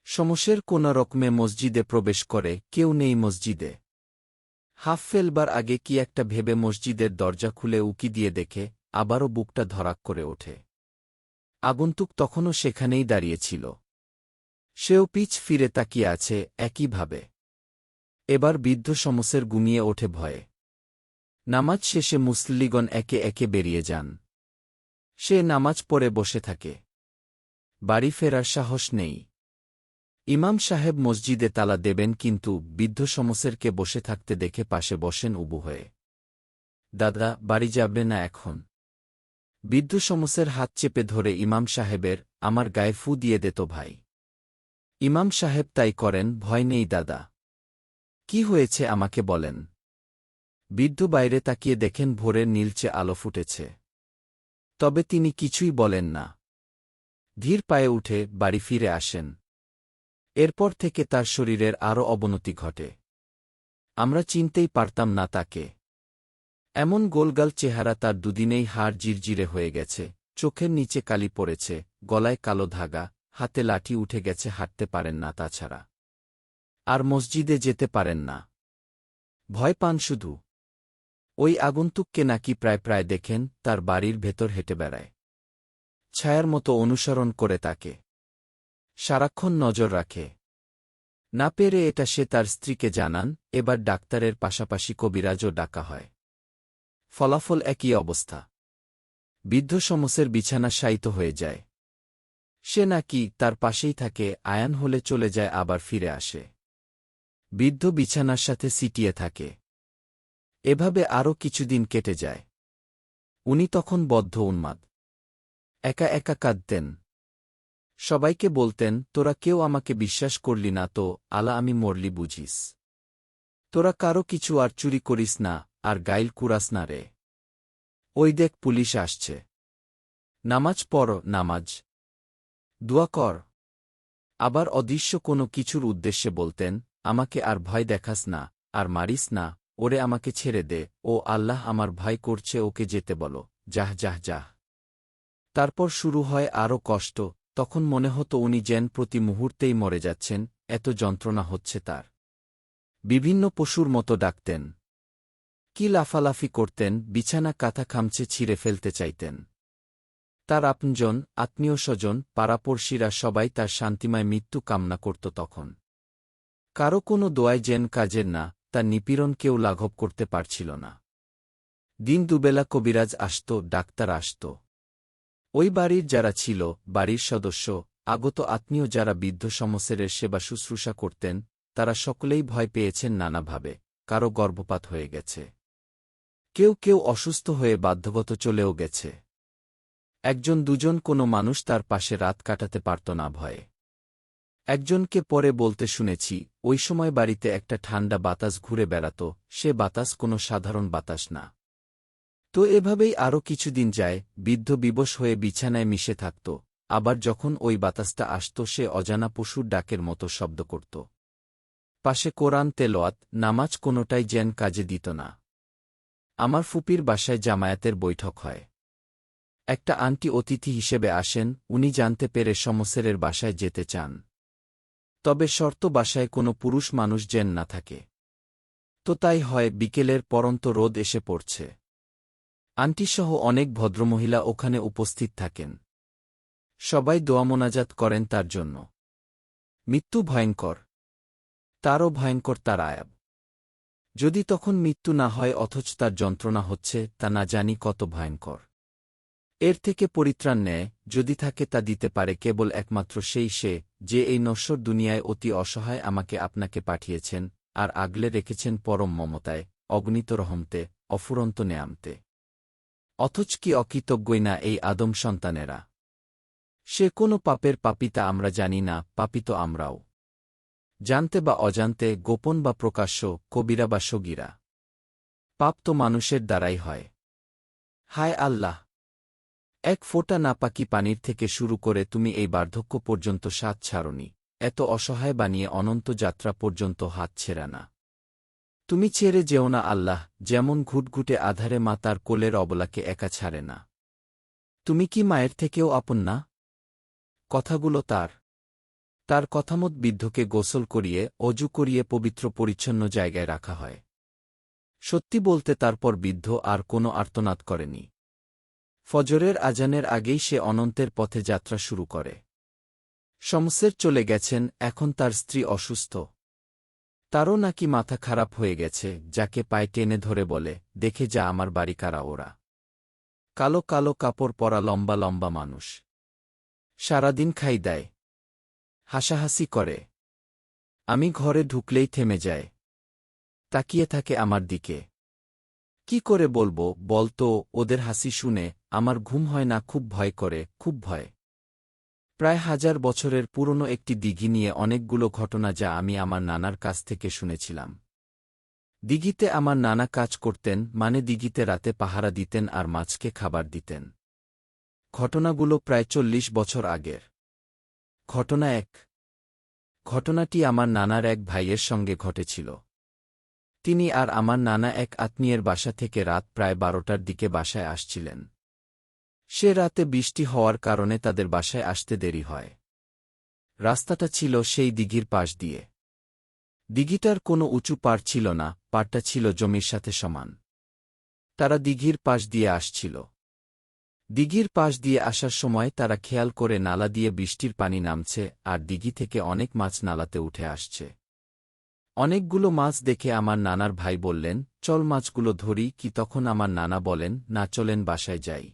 শমসের কোনা রকমে মসজিদে প্রবেশ করে, কেউ নেই মসজিদে। হাফ ফেলবার আগে কি একটা ভেবে মসজিদের দরজা খুলে উকি দিয়ে দেখে, আবারও বুকটা ধড়াক করে ওঠে। আগন্তুক তখনও সেখানেই দাঁড়িয়েছিল। সেও পিছ ফিরে তাকিয়ে আছে একইভাবে। এবার বৃদ্ধ শমসের ঘুমিয়ে ওঠে ভয়ে। নামাজ শেষে মুসল্লিগণ একে একে বেরিয়ে যান। সে নামাজ পড়ে বসে থাকে। বাড়ি ফেরার সাহস নেই। ইমাম সাহেব মসজিদে তালা দেবেন, কিন্তু বৃদ্ধ শমসেরকে বসে থাকতে দেখে পাশে বসেন উবু হয়ে। দাদা, বাড়ি যাবে না এখন? বৃদ্ধ শমসের হাত চেপে ধরে ইমাম সাহেবের, আমার গায়ে ফু দিয়ে দে তো ভাই। ইমাম সাহেব তাই করেন। ভয় নেই দাদা। কি হয়েছে আমাকে বলেন। বৃদ্ধ বাইরে তাকিয়ে দেখেন ভোরের নীলচে আলো ফুটেছে। তবে তিনি কিছুই বলেন না। ধীর পায়ে উঠে বাড়ি ফিরে আসেন। এরপর থেকে তার শরীরের আরও অবনতি ঘটে। আমরা চিনতেই পারতাম না তাকে। এমন গোলগাল চেহারা তার, দুদিনেই হাড় জিরজিরে হয়ে গেছে, চোখের নিচে কালি পড়েছে, গলায় কালো ধাগা, হাতে লাঠি উঠে গেছে, হাঁটতে পারেন না তাছাড়া। আর মসজিদে যেতে পারেন না। ভয় পান শুধু। ওই আগন্তুককে নাকি প্রায় প্রায় দেখেন, তার বাড়ির ভেতর হেঁটে বেড়ায়। ছায়ার মতো অনুসরণ করে তাকে। সারাক্ষণ নজর রাখে। না পেরে এটা সে তার স্ত্রীকে জানান। এবার ডাক্তারের পাশাপাশি কবিরাজও ডাকা হয়। ফলাফল একই অবস্থা। বৃদ্ধ শমসের বিছানা শায়িত হয়ে যায়। সে নাকি তার পাশেই থাকে, আয়ান হলে চলে যায়, আবার ফিরে আসে। বৃদ্ধ বিছানার সাথে সিটিয়ে থাকে। এভাবে আরও কিছুদিন কেটে যায়। উনি তখন বদ্ধ উন্মাদ। একা একা কাঁদতেন। সবাইকে বলতেন, তোরা কেউ আমাকে বিশ্বাস করলি না তো, আলা আমি মরলি বুঝিস। তোরা কারো কিছু আর চুরি করিস না, আর গাইল কুরাস না রে। ওই দেখ পুলিশ আসছে। নামাজ পড়, নামাজ। দোয়া কর। আবার অদৃশ্য কোনো কিছুর উদ্দেশ্যে বলতেন, আমাকে আর ভয় দেখাস না, আর মারিস না, ওরে আমাকে ছেড়ে দে, ও আল্লাহ আমার ভয় করছে, ওকে যেতে বলো, যাহ যাহ যাহ। তারপর শুরু হয় আরও কষ্ট, তখন মনে হতো উনি যেন প্রতি মুহূর্তেই মরে যাচ্ছেন, এত যন্ত্রণা হচ্ছে তার। বিভিন্ন পশুর মতো ডাকতেন। কি লাফালাফি করতেন, বিছানা কাঁথা খামচে ছিঁড়ে ফেলতে চাইতেন। তার আপনজন, আত্মীয় স্বজন, পাড়াপড়শিরা সবাই তার শান্তিময় মৃত্যু কামনা করত তখন। কারো কোনো দোয়ায় যেন কাজের না, তার নিপীড়ন কেউ লাঘব করতে পারছিল না। দিন দুবেলা কবিরাজ আসত, ডাক্তার আসত। ওই বাড়ির যারা ছিল, বাড়ির সদস্য, আগত আত্মীয় যারা বৃদ্ধ শমশেরের সেবা শুশ্রূষা করতেন, তারা সকলেই ভয় পেয়েছেন নানাভাবে। কারো গর্ভপাত হয়ে গেছে। কেউ কেউ অসুস্থ হয়ে বাধ্যগত চলেও গেছে। একজন দুজন কোনো মানুষ তার পাশে রাত কাটাতে পারত না ভয়ে। একজনকে পরে বলতে শুনেছি, ওই সময় বাড়িতে একটা ঠান্ডা বাতাস ঘুরে বেড়াত, সে বাতাস কোনো সাধারণ বাতাস না। তো এভাবেই আরও কিছুদিন যায়, বৃদ্ধ বিবশ হয়ে বিছানায় মিশে থাকত। আবার যখন ওই বাতাসটা আসত, সে অজানা পশুর ডাকের মতো শব্দ করত। পাশে কোরআন তেলাওয়াত, নামাজ কোনোটাই যেন কাজে দিত না। আমার ফুপির বাসায় জামায়াতের বৈঠক হয়। একটা আন্টি অতিথি হিসেবে আসেন, উনি জানতে পেরে শমশেরের বাসায় যেতে চান। তবে শর্ত বাসায় কোনো পুরুষ মানুষ যেন না থাকে। তো তাই হয়, বিকেলের পরন্ত রোদ এসে পড়ছে। আন্টিসহ অনেক ভদ্রমহিলা ওখানে উপস্থিত থাকেন। সবাই দোয়া মোনাজাত করেন তার জন্য। মৃত্যু ভয়ঙ্কর। তারও ভয়ঙ্কর তার আয়াব। যদি তখন মৃত্যু না হয় অথচ তার যন্ত্রণা হচ্ছে, তা না জানি কত ভয়ঙ্কর। এর থেকে পরিত্রাণ নেয়, যদি থাকে তা দিতে পারে কেবল একমাত্র সেই সে, যে এই নশ্বর দুনিয়ায় অতি অসহায় আমাকে আপনাকে পাঠিয়েছেন, আর আগলে রেখেছেন পরম মমতায়, অগণিত রহমতে, অফুরন্ত নেয়ামতে। অথচ কি অকৃতজ্ঞই না এই আদম সন্তানেরা! সে কোনো পাপের পাপিতা আমরা জানি না, পাপিত আমরাও। জানতে বা অজান্তে, গোপন বা প্রকাশ্য, কবিরা বা সগীরা। পাপ তো মানুষের দ্বারাই হয়। হায় আল্লাহ! এক ফোঁটা নাপাকি পানির থেকে শুরু করে তুমি এই বার্ধক্য পর্যন্ত স্বাদ ছাড়নি, এত অসহায় বানিয়ে অনন্ত যাত্রা পর্যন্ত হাত ছেড়া না। তুমি ছেড়ে যেও না আল্লাহ, যেমন ঘুটঘুটে আধারে মা তার কোলের অবলাকে একা ছাড়ে না। তুমি কি মায়ের থেকেও আপন না? কথাগুলো তার কথামত বৃদ্ধকে গোসল করিয়ে, অজু করিয়ে পবিত্র পরিচ্ছন্ন জায়গায় রাখা হয়। সত্যি বলতে তারপর বৃদ্ধ আর কোনো আর্তনাদ করেনি। ফজরের আজানের আগেই সে অনন্তের পথে যাত্রা শুরু করে। শমশের চলে গেছেন, এখন তার স্ত্রী অসুস্থ। তারও নাকি মাথা খারাপ হয়ে গেছে, যাকে পায়ে টেনে ধরে বলে, দেখে যা আমার বাড়ি কারা ওরা। কালো কালো কাপড় পরা লম্বা লম্বা মানুষ। সারাদিন খাই দেয়। হাসাহাসি করে। আমি ঘরে ঢুকলেই থেমে যায়। তাকিয়ে থাকে আমার দিকে। কি করে বলবো, বলতো, ওদের হাসি শুনে আমার ঘুম হয় না, খুব ভয় করে, খুব ভয়। প্রায় 1000 বছরের পুরনো একটি দিঘি নিয়ে অনেকগুলো ঘটনা যা আমি আমার নানার কাছ থেকে শুনেছিলাম। দিঘিতে আমার নানা কাজ করতেন, মানে দিঘিতে রাতে পাহারা দিতেন আর মাছকে খাবার দিতেন। ঘটনাগুলো প্রায় 40 বছর আগের। ঘটনা 1। ঘটনাটি আমার নানার এক ভাইয়ের সঙ্গে ঘটেছিল। তিনি আর আমার নানা এক আত্মীয়ের বাসা থেকে রাত প্রায় 12টার দিকে বাসায় আসছিলেন। সে রাতে বৃষ্টি হওয়ার কারণে তাদের বাসায় আসতে দেরি হয়। রাস্তাটা ছিল সেই দিঘির পাশ দিয়ে। দিঘিটার কোনো উঁচু পাড় ছিল না, পাড়টা ছিল জমির সাথে সমান। তারা দিঘির পাশ দিয়ে আসছিল। দিঘির পাশ দিয়ে আসার সময় তারা খেয়াল করে নালা দিয়ে বৃষ্টির পানি নামছে আর দিঘি থেকে অনেক মাছ নালাতে উঠে আসছে। অনেকগুলো মাছ দেখে আমার নানার ভাই বললেন, চল মাছগুলো ধরি কি, তখন আমার নানা বলেন, না, চলেন বাসায় যাই।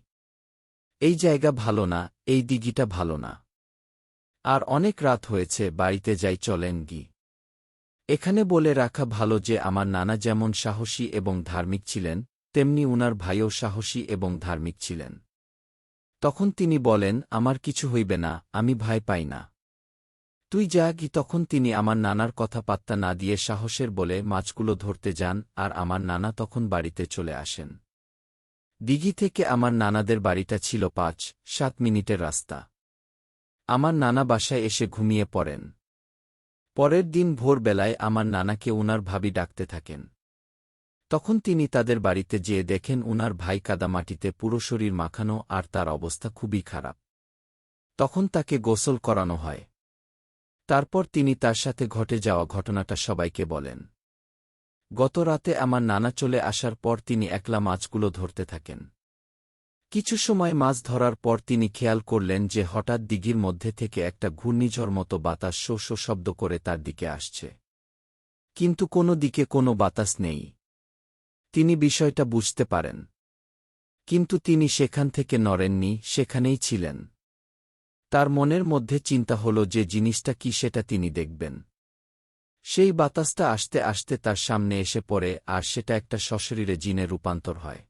এই জায়গা ভালো না, এই দিঘিটা ভালো না। আর অনেক রাত হয়েছে, বাড়িতে যাই, চলেন গি। এখানে বলে রাখা ভালো যে আমার নানা যেমন সাহসী এবং ধার্মিক ছিলেন, তেমনি উনার ভাইও সাহসী এবং ধার্মিক ছিলেন। তখন তিনি বলেন, আমার কিছু হইবে না, আমি ভয় পাই না। তুই যা কি। তখন তিনি আমার নানার কথা পাত্তা না দিয়ে সাহসের বলে মাছগুলো ধরতে যান, আর আমার নানা তখন বাড়িতে চলে আসেন। দিঘি থেকে আমার নানাদের বাড়িটা ছিল ৫-৭ মিনিটের রাস্তা। আমার নানা বাসায় এসে ঘুমিয়ে পড়েন। পরের দিন ভোরবেলায় আমার নানাকে উনার ভাবি ডাকতে থাকেন। তখন তিনি তাদের বাড়িতে যেয়ে দেখেন উনার ভাই কাদামাটিতে পুরো শরীর মাখানো আর তার অবস্থা খুবই খারাপ। তখন তাকে গোসল করানো হয়। তারপর তিনি তার সাথে ঘটে যাওয়া ঘটনাটা সবাইকে বলেন। গত রাতে আমার নানা চলে আসার পর তিনি একলা মাছগুলো ধরতে থাকেন। কিছু সময় মাছ ধরার পর তিনি খেয়াল করলেন যে হঠাৎ দিঘির মধ্যে থেকে একটা ঘূর্ণিঝড় মতো বাতাস শো শো শব্দ করে তার দিকে আসছে। কিন্তু কোনো দিকে কোনো বাতাস নেই। তিনি বিষয়টা বুঝতে পারেন। কিন্তু তিনি সেখান থেকে নড়েননি, সেখানেই ছিলেন। তার মনের মধ্যে চিন্তা হল যে জিনিসটা কি সেটা তিনি দেখবেন। সেই বাতাসটা আসতে আসতে তার সামনে এসে পড়ে আর সেটা একটা সশরীরে জিনে রূপান্তর হয়।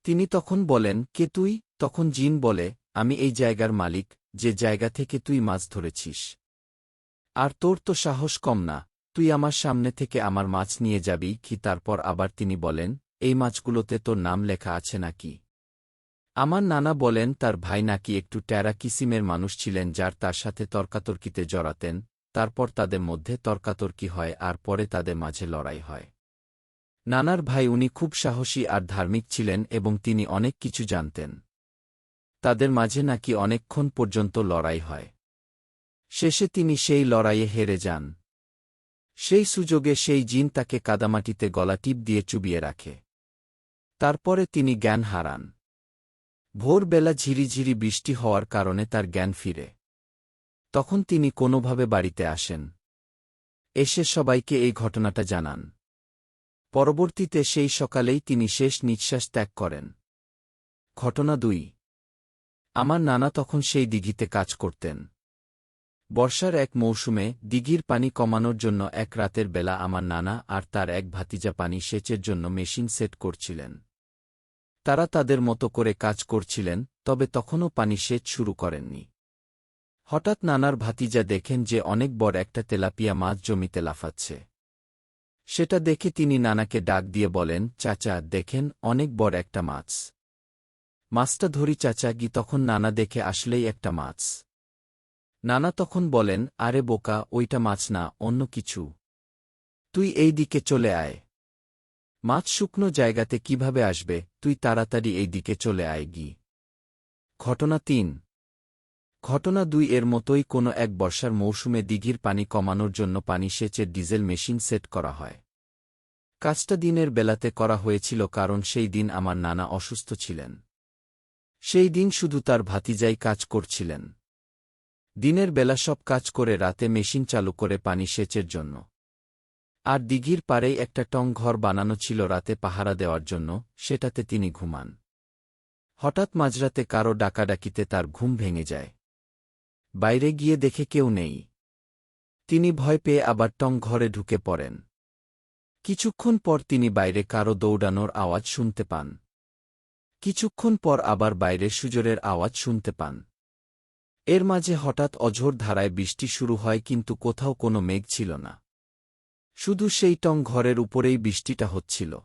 তিনি তখন বলেন, কে তুই? তখন জিন বলে, আমি এই জায়গার মালিক, যে জায়গা থেকে তুই মাছ ধরেছিস। আর তোর তো সাহস কম না, তুই আমার সামনে থেকে আমার মাছ নিয়ে যাবি কি? তারপর আবার তিনি বলেন, এই মাছগুলোতে তোর নাম লেখা আছে নাকি? আমার নানা বলেন তার ভাই নাকি একটু ট্যারা কিসিমের মানুষ ছিলেন যার তার সাথে তর্কাতর্কিতে জড়াতেন, তারপর তাদের মধ্যে তর্কাতর্কি হয় আর পরে তাদের মাঝে লড়াই হয়। নানার ভাই উনি খুব সাহসী আর ধার্মিক ছিলেন এবং তিনি অনেক কিছু জানতেন। তাদের মাঝে নাকি অনেকক্ষণ পর্যন্ত লড়াই হয়। শেষে তিনি সেই লড়াইয়ে হেরে যান। সেই সুযোগে সেই জিন তাকে কাদামাটিতে গলা টিপ দিয়ে চুবিয়ে রাখে। তারপরে তিনি জ্ঞান হারান। ভোরবেলা ঝিরিঝিরি বৃষ্টি হওয়ার কারণে তার জ্ঞান ফিরে। তখন তিনি কোনোভাবে বাড়িতে আসেন। এসে সবাইকে এই ঘটনাটা জানান। পরবর্তীতে সেই সকালেই তিনি শেষ নিঃশ্বাস ত্যাগ করেন। ঘটনা ২। আমার নানা তখন সেই দিঘিতে কাজ করতেন। বর্ষার এক মৌসুমে দিঘির পানি কমানোর জন্য এক রাতের বেলা আমার নানা আর তার এক ভাতিজা পানি সেচের জন্য মেশিন সেট করছিলেন। তারা তাদের মতো করে কাজ করছিলেন, তবে তখনও পানি সেচ শুরু করেননি। হঠাৎ নানার ভাতিজা দেখেন যে অনেক বড় একটা তেলাপিয়া মাছ জমিতে লাফাচ্ছে। সেটা দেখে তিনি নানাকে ডাক দিয়ে বলেন, চাচা দেখেন, অনেক বড় একটা মাছ। মাছটা ধরি চাচা গি। তখন নানা দেখে আসলেই একটা মাছ। নানা তখন বলেন, আরে বোকা, ওইটা মাছ না, অন্য কিছু। তুই এই দিকে চলে আয়। মাছ শুকনো জায়গাতে কিভাবে আসবে? তুই তাড়াতাড়ি এই দিকে চলে আয় গি। ঘটনা ৩। ঘটনা ২ এর মতোই কোনো এক বর্ষার মৌসুমে দিঘির পানি কমানোর জন্য পানি সেচের ডিজেল মেশিন সেট করা হয়। কাজটা দিনের বেলাতে করা হয়েছিল কারণ সেই দিন আমার নানা অসুস্থ ছিলেন। সেই দিন শুধু তার ভাতিজাই কাজ করছিলেন। দিনের বেলা সব কাজ করে রাতে মেশিন চালু করে পানি সেচের জন্য। আর দিঘির পাড়েই একটা টং ঘর বানানো ছিল রাতে পাহারা দেওয়ার জন্য, সেটাতে তিনি ঘুমান। হঠাৎ মাঝরাতে কারো ডাকাডাকিতে তার ঘুম ভেঙে যায়। বাইরে গিয়ে দেখে কেউ নেই। তিনি ভয় পেয়ে আবার টং ঘরে ঢুকে পড়েন। কিছুক্ষণ পর তিনি বাইরে কারো দৌড়ানোর আওয়াজ শুনতে পান। কিছুক্ষণ পর আবার বাইরে সুজোরের আওয়াজ শুনতে পান। এর মাঝে হঠাৎ অঝোর ধারায় বৃষ্টি শুরু হয়, কিন্তু কোথাও কোনো মেঘ ছিল না। শুধু সেই টং ঘরের উপরেই বৃষ্টিটা হচ্ছিল।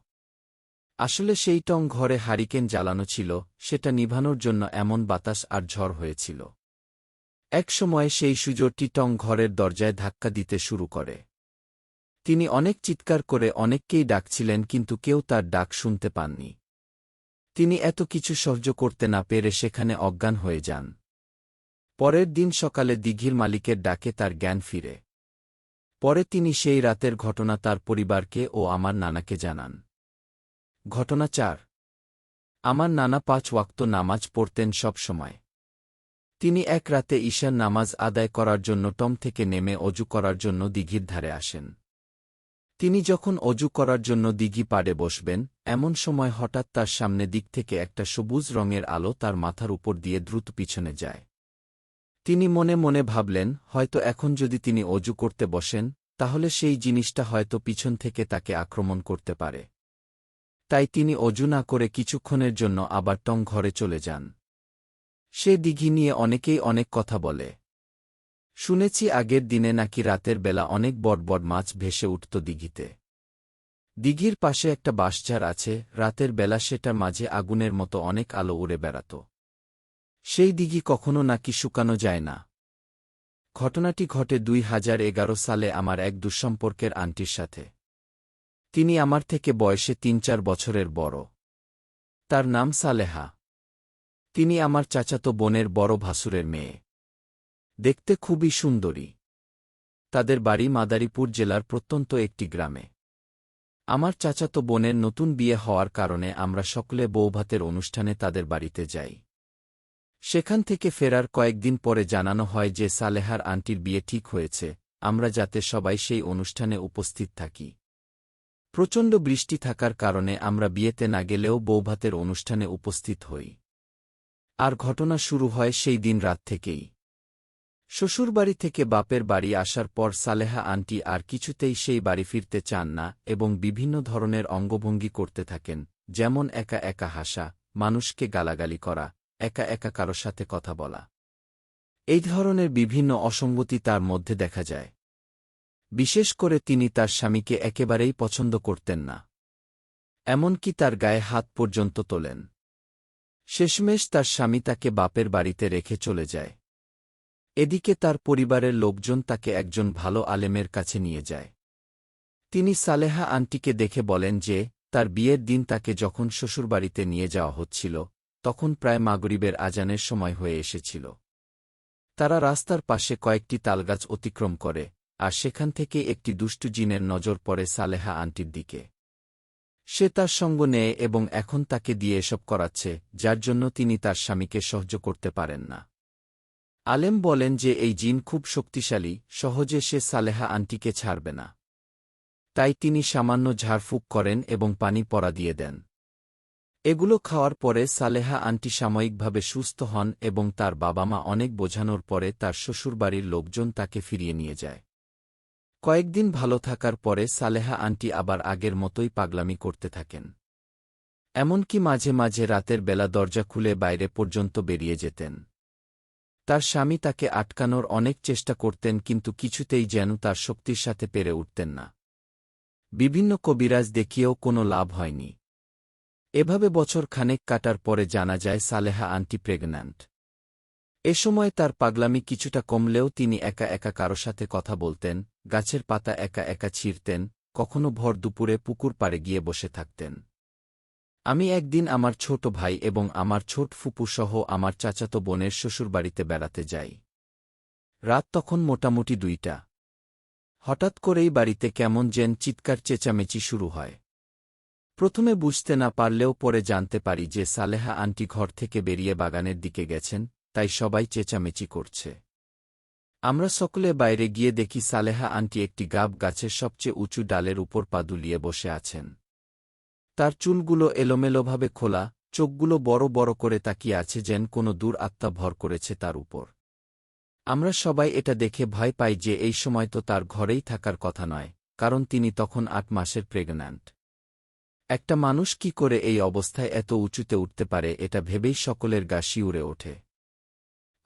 আসলে সেই টং ঘরে হারিকেন জ্বালানো ছিল, সেটা নিভানোর জন্য এমন বাতাস আর ঝড় হয়েছিল। এক সময় সেই সুজোরটি টং ঘরের দরজায় ধাক্কা দিতে শুরু করে। তিনি অনেক চিৎকার করে অনেককেই ডাকছিলেন, কিন্তু কেউ তার ডাক শুনতে পাননি। তিনি এত কিছু সহ্য করতে না পেরে সেখানে অজ্ঞান হয়ে যান। পরের দিন সকালে দিঘির মালিকের ডাকে তার জ্ঞান ফিরে। পরে তিনি সেই রাতের ঘটনা তার পরিবারকে ও আমার নানাকে জানান। ঘটনা ৪। আমার নানা ৫ ওয়াক্ত নামাজ পড়তেন সব সময়। তিনি এক রাতে ঈশার নামাজ আদায় করার জন্য টম থেকে নেমে অজু করার জন্য দিঘির ধারে আসেন। তিনি যখন অজু করার জন্য দিঘি পাড়ে বসবেন, এমন সময় হঠাৎ তার সামনে দিক থেকে একটা সবুজ রঙের আলো তার মাথার উপর দিয়ে দ্রুত পিছনে যায়। তিনি মনে মনে ভাবলেন, হয়তো এখন যদি তিনি অজু করতে বসেন, তাহলে সেই জিনিসটা হয়তো পিছন থেকে তাকে আক্রমণ করতে পারে। তাই তিনি অজু না করে কিছুক্ষণের জন্য আবার টং ঘরে চলে যান। সে দিঘি নিয়ে অনেকেই অনেক কথা বলে। শুনেছি আগের দিনে নাকি রাতের বেলা অনেক বড় বড় মাছ ভেসে উঠত দিঘিতে। দিঘির পাশে একটা বাঁশঝাড় আছে, রাতের বেলা সেটার মাঝে আগুনের মতো অনেক আলো উড়ে বেড়াত। সেই দিঘি কখনো নাকি শুকানো যায় না। ঘটনাটি ঘটে 2011 সালে আমার এক দুঃসম্পর্কের আন্টির সাথে। তিনি আমার থেকে বয়সে 3-4 বছরের বড়। তার নাম সালেহা। তিনি আমার চাচাতো বোনের বড় ভাসুরের মেয়ে। দেখতে খুবই সুন্দরী। তাদের বাড়ি মাদারীপুর জেলার প্রত্যন্ত একটি গ্রামে। আমার চাচাতো বোনের নতুন বিয়ে হওয়ার কারণে আমরা সকলে বৌভাতের অনুষ্ঠানে তাদের বাড়িতে যাই। সেখান থেকে ফেরার কয়েকদিন পরে জানানো হয় যে সালেহার আন্টির বিয়ে ঠিক হয়েছে, আমরা যাতে সবাই সেই অনুষ্ঠানে উপস্থিত থাকি। প্রচণ্ড বৃষ্টি থাকার কারণে আমরা বিয়েতে না গেলেও বৌভাতের অনুষ্ঠানে উপস্থিত হই। আর ঘটনা শুরু হয় সেই দিন রাত থেকেই। শ্বশুরবাড়ি থেকে বাপের বাড়ি আসার পর সালেহা আন্টি আর কিছুতেই সেই বাড়ি ফিরতে চান না এবং বিভিন্ন ধরনের অঙ্গভঙ্গি করতে থাকেন, যেমন একা একা হাসা, মানুষকে গালাগালি করা, একা একা কারো সাথে কথা বলা। এই ধরনের বিভিন্ন অসঙ্গতি তার মধ্যে দেখা যায়। বিশেষ করে তিনি তার স্বামীকে একেবারেই পছন্দ করতেন না। এমনকি তার গায়ে হাত পর্যন্ত তোলেন। শেষমেশ তার স্বামী তাকে বাপের বাড়িতে রেখে চলে যায়। এদিকে তার পরিবারের লোকজন তাকে একজন ভালো আলেমের কাছে নিয়ে যায়। তিনি সালেহা আন্টিকে দেখে বলেন যে, তার বিয়ের দিন তাকে যখন শ্বশুরবাড়িতে নিয়ে যাওয়া হচ্ছিল, তখন প্রায় মাগরিবের আজানের সময় হয়ে এসেছিল। তারা রাস্তার পাশে কয়েকটি তালগাছ অতিক্রম করে, আর সেখান থেকে একটি দুষ্টু জিনের নজর পড়ে সালেহা আন্টির দিকে। সে তার সঙ্গ নেয় এবং এখন তাকে দিয়ে এসব করাচ্ছে, যার জন্য তিনি তার স্বামীকে সহ্য করতে পারেন না। আলেম বলেন যে এই জিন খুব শক্তিশালী, সহজে সে সালেহা আন্টিকে ছাড়বে না। তাই তিনি সামান্য ঝাড়ফুঁক করেন এবং পানি পড়া দিয়ে দেন। এগুলো খাওয়ার পরে সালেহা আন্টি সাময়িকভাবে সুস্থ হন এবং তার বাবা মা অনেক বোঝানোর পরে তার শ্বশুরবাড়ির লোকজন তাকে ফিরিয়ে নিয়ে যায়। কয়েকদিন ভালো থাকার পরে সালেহা আন্টি আবার আগের মতোই পাগলামি করতে থাকেন। এমনকি মাঝে মাঝে রাতের বেলা দরজা খুলে বাইরে পর্যন্ত বেরিয়ে যেতেন। তার স্বামী তাকে আটকানোর অনেক চেষ্টা করতেন কিন্তু কিছুতেই যেন তার শক্তির সাথে পেরে উঠতেন না। বিভিন্ন কবিরাজ দেখিয়েও কোনো লাভ হয়নি। এভাবে বছর খানেক কাটার পরে জানা যায় সালেহা আন্টি প্রেগন্যান্ট। এ সময় তার পাগলামি কিছুটা কমলেও তিনি একা একা কারো সাথে কথা বলতেন, গাছের পাতা একা একা ছিঁড়তেন, কখনো ভর দুপুরে পুকুর পাড়ে গিয়ে বসে থাকতেন। আমি একদিন আমার ছোট ভাই এবং আমার ছোট ফুপু সহ আমার চাচাতো বোনের শ্বশুরবাড়িতে বেড়াতে যাই। রাত তখন মোটামুটি 2টা। হঠাৎ করেই বাড়িতে কেমন যেন চিৎকার চেঁচামেচি শুরু হয়। প্রথমে বুঝতে না পারলেও পরে জানতে পারি যে সালেহা আন্টি ঘর থেকে বেরিয়ে বাগানের দিকে গেছেন, তাই সবাই চেঁচামেচি করছে। আমরা সকলে বাইরে গিয়ে দেখি সালেহা আন্টি একটি গাব গাছের সবচেয়ে উঁচু ডালের উপর পা দুলিয়ে বসে আছেন। তার চুলগুলো এলোমেলোভাবে খোলা, চোখগুলো বড় বড় করে তাকিয়ে আছে যেন কোনো দূর আত্মা ভর করেছে তার উপর। আমরা সবাই এটা দেখে ভয় পাই যে এই সময় তো তার ঘরেই থাকার কথা নয়, কারণ তিনি তখন 8 মাসের প্রেগন্যান্ট। একটা মানুষ কি করে এই অবস্থায় এত উঁচুতে উঠতে পারে এটা ভেবেই সকলের গা শিউরে ওঠে।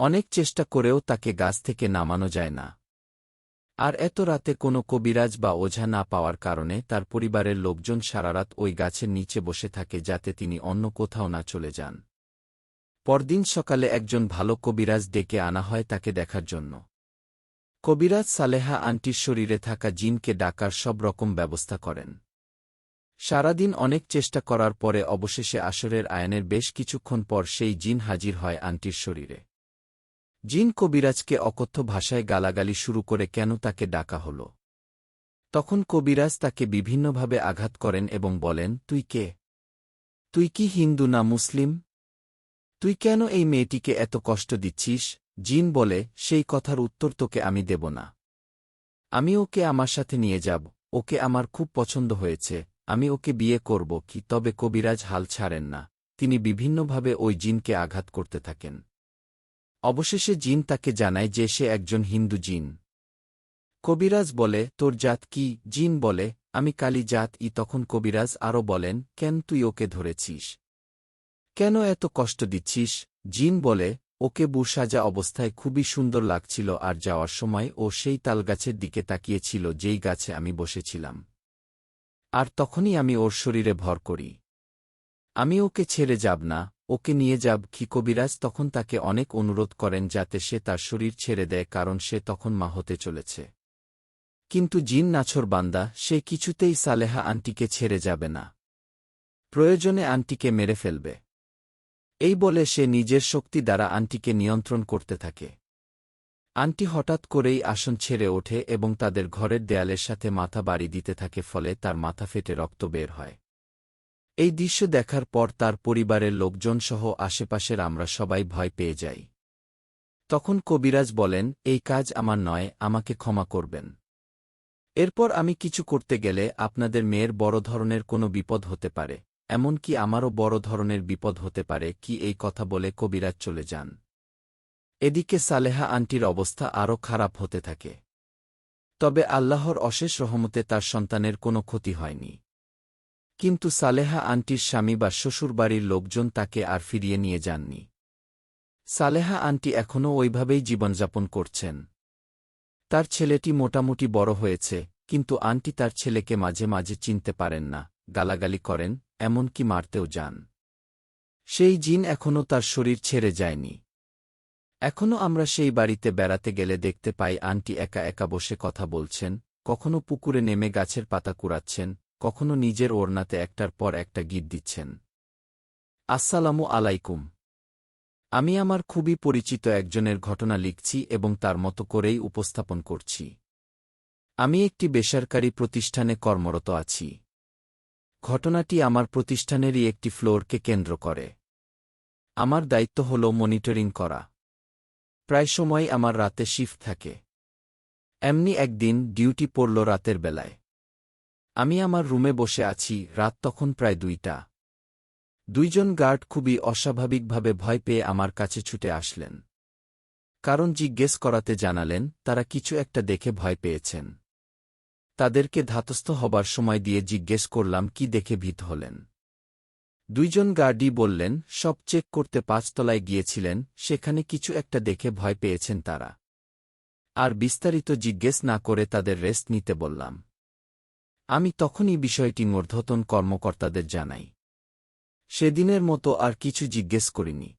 অনেক চেষ্টা করেও তাকে গাছ থেকে নামানো যায় না। আর এত রাতে কোনো কবিরাজ বা ওঝা না পাওয়ার কারণে তার পরিবারের লোকজন সারারাত ওই গাছের নিচে বসে থাকে যাতে তিনি অন্য কোথাও না চলে যান। পরদিন সকালে একজন ভালো কবিরাজ ডেকে আনা হয় তাকে দেখার জন্য। কবিরাজ সালেহা আন্টির শরীরে থাকা জিনকে ডাকার সব রকম ব্যবস্থা করেন। সারাদিন অনেক চেষ্টা করার পরে অবশেষে আসরের আয়ানের বেশ কিছুক্ষণ পর সেই জিন হাজির হয় আন্টির শরীরে। জিন কবিরাজকে অকথ্য ভাষায় গালাগালি শুরু করে কেন তাকে ডাকা হল। তখন কবিরাজ তাকে বিভিন্নভাবে আঘাত করেন এবং বলেন, তুই কে? তুই কি হিন্দু না মুসলিম? তুই কেন এই মেয়েটিকে এত কষ্ট দিচ্ছিস? জিন বলে, সেই কথার উত্তর তোকে আমি দেব না। আমি ওকে আমার সাথে নিয়ে যাব, ওকে আমার খুব পছন্দ হয়েছে, আমি ওকে বিয়ে করব কি? তবে কবিরাজ হাল ছাড়েন না, তিনি বিভিন্নভাবে ওই জিনকে আঘাত করতে থাকেন। অবশেষে জিন তাকে জানায় যে সে একজন হিন্দু জিন। কবিরাজ বলে, তোর জাত কি? জিন বলে, আমি কালী জাত ই। তখন কবিরাজ আরও বলেন, কেন তুই ওকে ধরেছিস? কেন এত কষ্ট দিচ্ছিস? জিন বলে, ওকে সাজা অবস্থায় খুবই সুন্দর লাগছিল, আর যাওয়ার সময় ও সেই তালগাছের দিকে তাকিয়েছিল যেই গাছে আমি বসেছিলাম। আর তখনই আমি ওর শরীরে ভর করি। আমি ওকে ছেড়ে যাব না, ওকে নিয়ে যাব কি? কবিরাজ তখন তাকে অনেক অনুরোধ করেন যাতে সে তার শরীর ছেড়ে দেয়, কারণ সে তখন মা হতে চলেছে। কিন্তু জিন নাছোড় বান্দা, সে কিছুতেই সালেহা আন্টিকে ছেড়ে যাবে না। প্রয়োজনে আন্টিকে মেরে ফেলবে। এই বলে সে নিজের শক্তি দ্বারা আন্টিকে নিয়ন্ত্রণ করতে থাকে। আন্টি হঠাৎ করেই আসন ছেড়ে ওঠে এবং তাদের ঘরের দেয়ালের সাথে মাথা বাড়ি দিতে থাকে, ফলে তার মাথা ফেটে রক্ত বের হয়। এই দৃশ্য দেখার পর তার পরিবারের লোকজন সহ আশেপাশের আমরা সবাই ভয় পেয়ে যাই। তখন কবিরাজ বলেন, এই কাজ আমার নয়, আমাকে ক্ষমা করবেন। এরপর আমি কিছু করতে গেলে আপনাদের মেয়ের বড় ধরনের কোনো বিপদ হতে পারে, এমনকি আমারও বড় ধরনের বিপদ হতে পারে কি? এই কথা বলে কবিরাজ চলে যান। এদিকে সালেহা আন্টির অবস্থা আরও খারাপ হতে থাকে। তবে আল্লাহর অশেষ রহমতে তার সন্তানের কোনো ক্ষতি হয়নি। কিন্তু সালেহা আন্টির স্বামী বা শ্বশুরবাড়ির লোকজন তাকে আর ফিরিয়ে নিয়ে যাননি। সালেহা আন্টি এখনও ওইভাবেই জীবনযাপন করছেন। তার ছেলেটি মোটামুটি বড় হয়েছে, কিন্তু আন্টি তার ছেলেকে মাঝে মাঝে চিনতে পারেন না, গালাগালি করেন, এমনকি মারতেও যান। সেই জিন এখনও তার শরীর ছেড়ে যায়নি। এখনও আমরা সেই বাড়িতে বেড়াতে গেলে দেখতে পাই আন্টি একা একা বসে কথা বলছেন, কখনো পুকুরে নেমে গাছের পাতা কুড়াচ্ছেন, কখনো নিজের ওড়নাতে একটার পর একটা গীত দিচ্ছেন। আসসালামু আলাইকুম। আমি আমার খুবই পরিচিত একজনের ঘটনা লিখছি এবং তার মতো করেই উপস্থাপন করছি। আমি একটি বেসরকারি প্রতিষ্ঠানে কর্মরত আছি। ঘটনাটি আমার প্রতিষ্ঠানেরই একটি ফ্লোরকে কেন্দ্র করে। আমার দায়িত্ব হল মনিটরিং করা। প্রায় সময় আমার রাতে শিফট থাকে। এমনি একদিন ডিউটি পড়ল রাতের বেলায়। আমি আমার রুমে বসে আছি, রাত তখন প্রায় 2টা। দুইজন গার্ড খুবই অস্বাভাবিকভাবে ভয় পেয়ে আমার কাছে ছুটে আসলেন। কারণ জিজ্ঞেস করাতে জানালেন তারা কিছু একটা দেখে ভয় পেয়েছেন। তাদেরকে ধাতস্থ হবার সময় দিয়ে জিজ্ঞেস করলাম কি দেখে ভীত হলেন। দুইজন গার্ডই বললেন সব চেক করতে 5তলায় গিয়েছিলেন, সেখানে কিছু একটা দেখে ভয় পেয়েছেন তারা। আর বিস্তারিত জিজ্ঞেস না করে তাদের রেস্ট নিতে বললাম। আমি তখনই বিষয়টি ঊর্ধ্বতন কর্মকর্তাদের জানাই। সেদিনের মতো আর কিছু জিজ্ঞেস করিনি।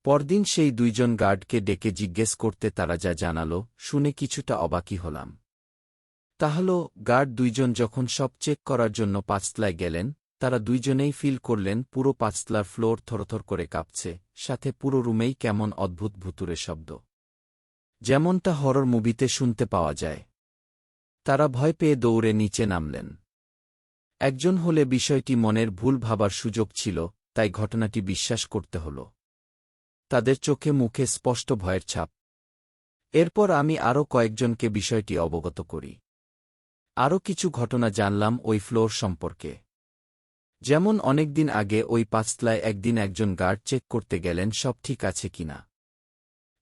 পরদিন সেই দুইজন গার্ডকে ডেকে জিজ্ঞেস করতে তারা যা জানালো, শুনে কিছুটা অবাকই হলাম। তাহলে গার্ড দুইজন যখন সব চেক করার জন্য 5তলায় গেলেন, তারা দুইজনেই ফিল করলেন পুরো 5তলার ফ্লোর থরথর করে কাঁপছে, সাথে পুরো রুমেই কেমন অদ্ভুত ভুতুড়ে শব্দ, যেমনটা হরর মুভিতে শুনতে পাওয়া যায়। তারা ভয় পেয়ে দৌড়ে নিচে নামলেন। একজন হলে বিষয়টি মনের ভুল ভাবার সুযোগ ছিল, তাই ঘটনাটি বিশ্বাস করতে হল। তাদের চোখে মুখে স্পষ্ট ভয়ের ছাপ। এরপর আমি আরও কয়েকজনকে বিষয়টি অবগত করি। আরও কিছু ঘটনা জানলাম ওই ফ্লোর সম্পর্কে। যেমন অনেকদিন আগে ওই 5তলায় একদিন একজন গার্ড চেক করতে গেলেন সব ঠিক আছে কিনা।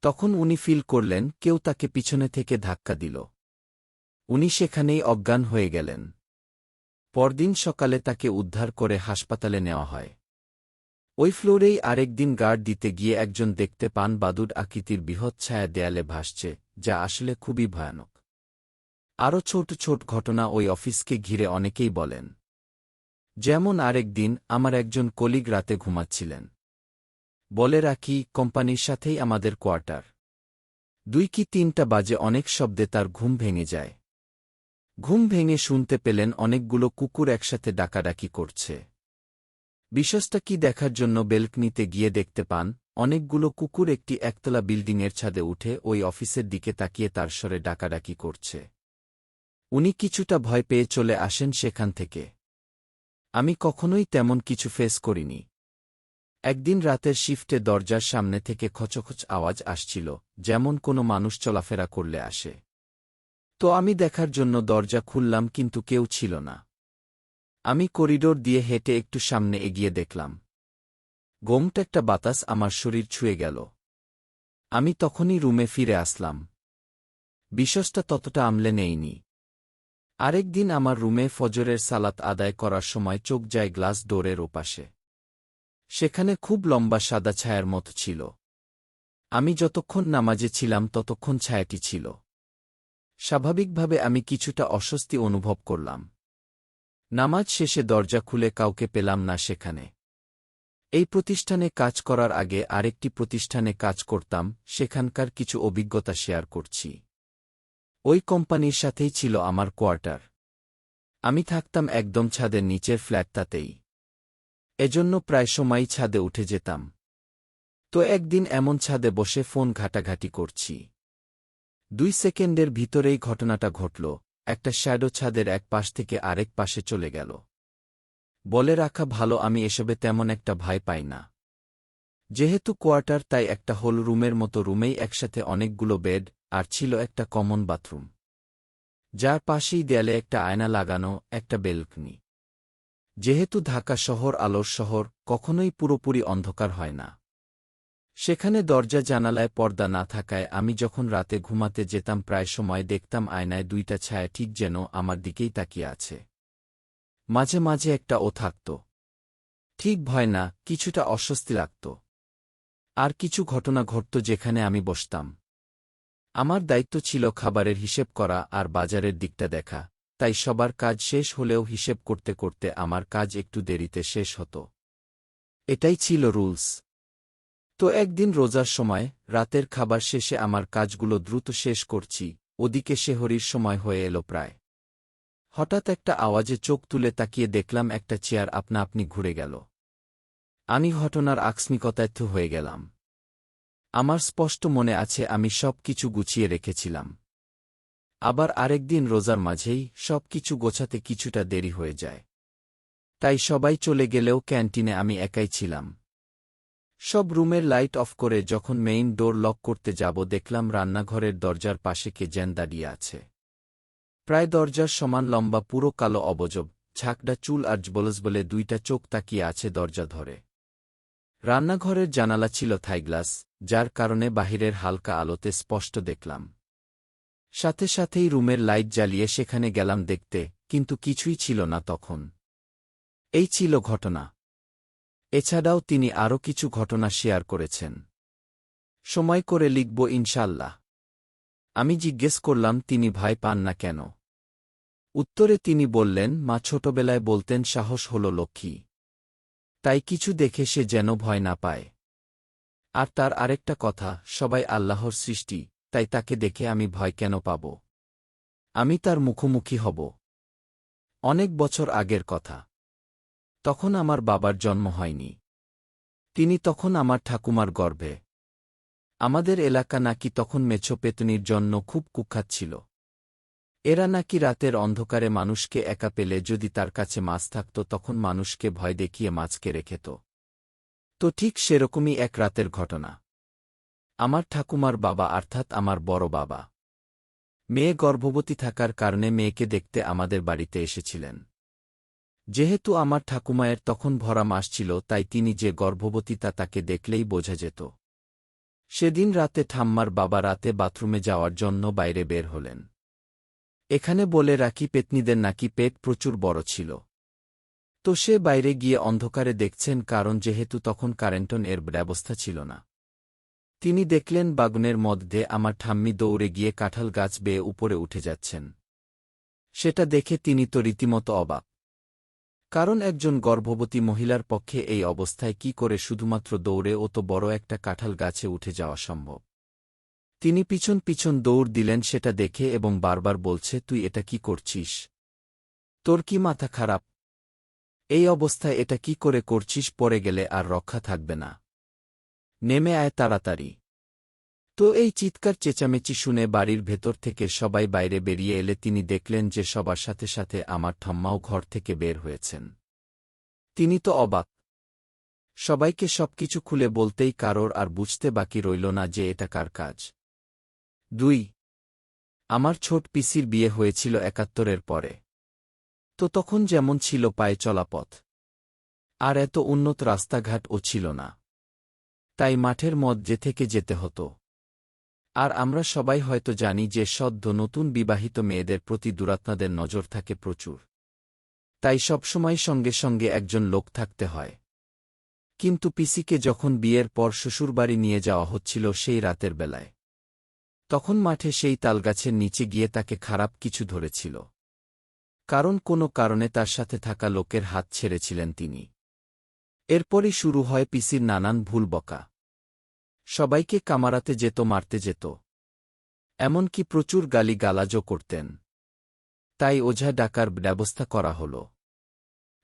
তখন উনি ফিল করলেন কেউ তাকে পিছনে থেকে ধাক্কা দিল। উনি সেখানেই অজ্ঞান হয়ে গেলেন। পরদিন সকালে তাকে উদ্ধার করে হাসপাতালে নেওয়া হয়। ওই ফ্লোরেই আরেকদিন গার্ড দিতে গিয়ে একজন দেখতে পান বাদুড় আকৃতির বৃহৎ ছায়া দেয়ালে ভাসছে, যা আসলে খুবই ভয়ানক। আরও ছোট ছোট ঘটনা ওই অফিসকে ঘিরে অনেকেই বলেন। যেমন আরেক দিন আমার একজন কলিগ রাতে ঘুমাচ্ছিলেন। বলে রাখি, কোম্পানির সাথেই আমাদের কোয়ার্টার। 2 কি 3টা বাজে অনেক শব্দে তার ঘুম ভেঙে যায়। ঘুম ভেঙে শুনতে পেলেন অনেকগুলো কুকুর একসাথে ডাকাডাকি করছে। বিশ্বস্তা কি দেখার জন্য বেলকনিতে গিয়ে দেখতে পান অনেকগুলো কুকুর একটি একতলা বিল্ডিংয়ের ছাদে উঠে ওই অফিসের দিকে তাকিয়ে তার স্বরে ডাকাডাকি করছে। উনি কিছুটা ভয় পেয়ে চলে আসেন সেখান থেকে। আমি কখনোই তেমন কিছু ফেস করিনি। একদিন রাতের শিফটে দরজার সামনে থেকে খচখচ আওয়াজ আসছিল, যেমন কোনো মানুষ চলাফেরা করলে আসে। তো আমি দেখার জন্য দরজা খুললাম, কিন্তু কেউ ছিল না। আমি করিডোর দিয়ে হেঁটে একটু সামনে এগিয়ে দেখলাম গোমটা একটা বাতাস আমার শরীর ছুঁয়ে গেল। আমি তখনই রুমে ফিরে আসলাম। বিশ্বাসটা ততটা আমলে নেইনি। আরেক দিন আমার রুমে ফজরের সালাত আদায় করার সময় চোখ যায় গ্লাস ডোরের ওপাশে। সেখানে খুব লম্বা সাদা ছায়ার মতো ছিল। আমি যতক্ষণ নামাজে ছিলাম ততক্ষণ ছায়াটি ছিল। স্বাভাবিকভাবে আমি কিছুটা অস্বস্তি অনুভব করলাম। নামাজ শেষে দরজা খুলে কাউকে পেলাম না সেখানে। এই প্রতিষ্ঠানে কাজ করার আগে আরেকটি প্রতিষ্ঠানে কাজ করতাম, সেখানকার কিছু অভিজ্ঞতা শেয়ার করছি। ওই কোম্পানির সাথেই ছিল আমার কোয়ার্টার। আমি থাকতাম একদম ছাদের নিচের ফ্ল্যাটটাতেই। এজন্য প্রায় সময়ই ছাদে উঠে যেতাম। তো একদিন এমন ছাদে বসে ফোন ঘাটাঘাটি করছি। 2 সেকেন্ডের ভিতরেই ঘটনাটা ঘটল, একটা শ্যাডো ছাদের এক পাশ থেকে আরেক পাশে চলে গেল। বলে রাখা ভালো, আমি এসবে তেমন একটা ভয় পাই না। যেহেতু কোয়ার্টার, তাই একটা হোল রুমের মতো রুমেই একসাথে অনেকগুলো বেড, আর ছিল একটা কমন বাথরুম, যার পাশেই দেয়ালে একটা আয়না লাগানো, একটা বেলকনি। যেহেতু ঢাকা শহর আলোর শহর, কখনোই পুরোপুরি অন্ধকার হয় না। সেখানে দরজা জানালায় পর্দা না থাকায় আমি যখন রাতে ঘুমাতে যেতাম প্রায় সময় দেখতাম আয়নায় 2টা ছায়া ঠিক যেন আমার দিকেই তাকিয়ে আছে। মাঝে মাঝে একটা ও থাকত। ঠিক ভয় না, কিছুটা অস্বস্তি লাগত। আর কিছু ঘটনা ঘটত যেখানে আমি বসতাম। আমার দায়িত্ব ছিল খাবারের হিসেব করা আর বাজারের দিকটা দেখা, তাই সবার কাজ শেষ হলেও হিসেব করতে করতে আমার কাজ একটু দেরিতে শেষ হতো। এটাই ছিল রুলস। তো একদিন রোজার সময়, রাতের খাবার শেষে আমার কাজগুলো দ্রুত শেষ করছি, ওদিকে সেহরির সময় হয়ে এলো প্রায়। হঠাৎ একটা আওয়াজে চোখ তুলে তাকিয়ে দেখলাম একটা চেয়ার আপনা আপনি ঘুরে গেল। আমি ঘটনার আকস্মিকতায় থু হয়ে গেলাম। আমার স্পষ্ট মনে আছে আমি সব কিছু গুছিয়ে রেখেছিলাম। আবার আরেকদিন রোজার মাঝেই সব কিছু গোছাতে কিছুটা দেরি হয়ে যায়। তাই সবাই চলে গেলেও ক্যান্টিনে আমি একাই ছিলাম। সব রুমের লাইট অফ করে যখন মেইন ডোর লক করতে যাব দেখলাম রান্নাঘরের দরজার পাশে কে যেন দাঁড়িয়ে আছে। প্রায় দরজার সমান লম্বা, পুরো কালো অবজব, ঝাঁকড়া চুল আর বলে 2টা চোখ তাকিয়ে আছে দরজা ধরে। রান্নাঘরের জানালা ছিল থাইগ্লাস, যার কারণে বাহিরের হালকা আলোতে স্পষ্ট দেখলাম। সাথে সাথেই রুমের লাইট জ্বালিয়ে সেখানে গেলাম দেখতে, কিন্তু কিছুই ছিল না তখন। এই ছিল ঘটনা। এছাড়াও তিনি আরও কিছু ঘটনা শেয়ার করেছেন। সময় করে লিখব ইনশাল্লাহ। আমি জিজ্ঞেস করলাম তিনি ভয় পান না কেন। উত্তরে তিনি বললেন, মা ছোটবেলায় বলতেন সাহস হল লক্ষ্মী। তাই কিছু দেখে সে যেন ভয় না পায়। আর তার আরেকটা কথা, সবাই আল্লাহর সৃষ্টি, তাই তাকে দেখে আমি ভয় কেন পাব? আমি তার মুখোমুখি হব। অনেক বছর আগের কথা। তখন আমার বাবার জন্ম হয়নি। তিনি তখন আমার ঠাকুমার গর্ভে। আমাদের এলাকা নাকি তখন মেছো পেতনির জন্য খুব কুখ্যাত ছিল। এরা নাকি রাতের অন্ধকারে মানুষকে একা পেলে যদি তার কাছে মাছ থাকত তখন মানুষকে ভয় দেখিয়ে মাছকে রেখেত। তো ঠিক সেরকমই এক রাতের ঘটনা। আমার ঠাকুমার বাবা, অর্থাৎ আমার বড় বাবা, মেয়ে গর্ভবতী থাকার কারণে মেয়েকে দেখতে আমাদের বাড়িতে এসেছিলেন। যেহেতু আমার ঠাকুমায়ের তখন ভরা মাস ছিল, তাই তিনি যে গর্ভবতী তা তাকে দেখলেই বোঝা যেত। সেদিন রাতে ঠাম্মার বাবা রাতে বাথরুমে যাওয়ার জন্য বাইরে বের হলেন। এখানে বলে রাখি, পেতনিদের নাকি পেট প্রচুর বড় ছিল। তো সে বাইরে গিয়ে অন্ধকারে দেখছেন, কারণ যেহেতু তখন কারেন্টন এর ব্যবস্থা ছিল না। তিনি দেখলেন বাগানের মধ্যে আমার ঠাম্মি দৌড়ে গিয়ে কাঁঠাল গাছ বেয়ে উপরে উঠে যাচ্ছেন। সেটা দেখে তিনি তো রীতিমতো অবাক। কারণ একজন গর্ভবতী মহিলার পক্ষে এই অবস্থায় কি করে শুধুমাত্র দৌড়ে অত বড় একটা কাঁঠাল গাছে উঠে যাওয়া সম্ভব। তিনি পিছন পিছন দৌড় দিলেন সেটা দেখে এবং বারবার বলছে, তুই এটা কি করছিস? তোর কি মাথা খারাপ? এই অবস্থায় এটা কি করে করছিস? পড়ে গেলে আর রক্ষা থাকবে না। নেমে আয় তাড়াতাড়ি। তো এই চিৎকার চেঁচামেচি শুনে বাড়ির ভেতর থেকে সবাই বাইরে বেরিয়ে এলে তিনি দেখলেন যে সবার সাথে সাথে আমার ঠাম্মাও ঘর থেকে বের হয়েছেন। তিনি তো অবাক। সবাইকে সবকিছু খুলে বলতেই কারোর আর বুঝতে বাকি রইল না যে এটা কার কাজ। 2. আমার ছোট পিসির বিয়ে হয়েছিল 71-এর পরে। তো তখন যেমন ছিল পায়ে চলা পথ, আর এত উন্নত রাস্তাঘাটও ছিল না। তাই মাঠের মধ্যে থেকে যেতে হতো। আর আমরা সবাই হয়তো জানি যে সদ্য নতুন বিবাহিত মেয়েদের প্রতি দুরাত্মাদের নজর থাকে প্রচুর। তাই সবসময় সঙ্গে সঙ্গে একজন লোক থাকতে হয়। কিন্তু পিসিকে যখন বিয়ের পর শ্বশুরবাড়ি নিয়ে যাওয়া হচ্ছিল সেই রাতের বেলায়, তখন মাঠে সেই তালগাছের নিচে গিয়ে তাকে খারাপ কিছু ধরেছিল। কারণ কোনো কারণে তার সাথে থাকা লোকের হাত ছেড়েছিলেন তিনি। এরপরই শুরু হয় পিসির নানান ভুল বকা। সবাইকে কামারাতে যেত, মারতে যেত, এমনকি প্রচুর গালি গালাজও করতেন। তাই ওঝা ডাকার ব্যবস্থা করা হল।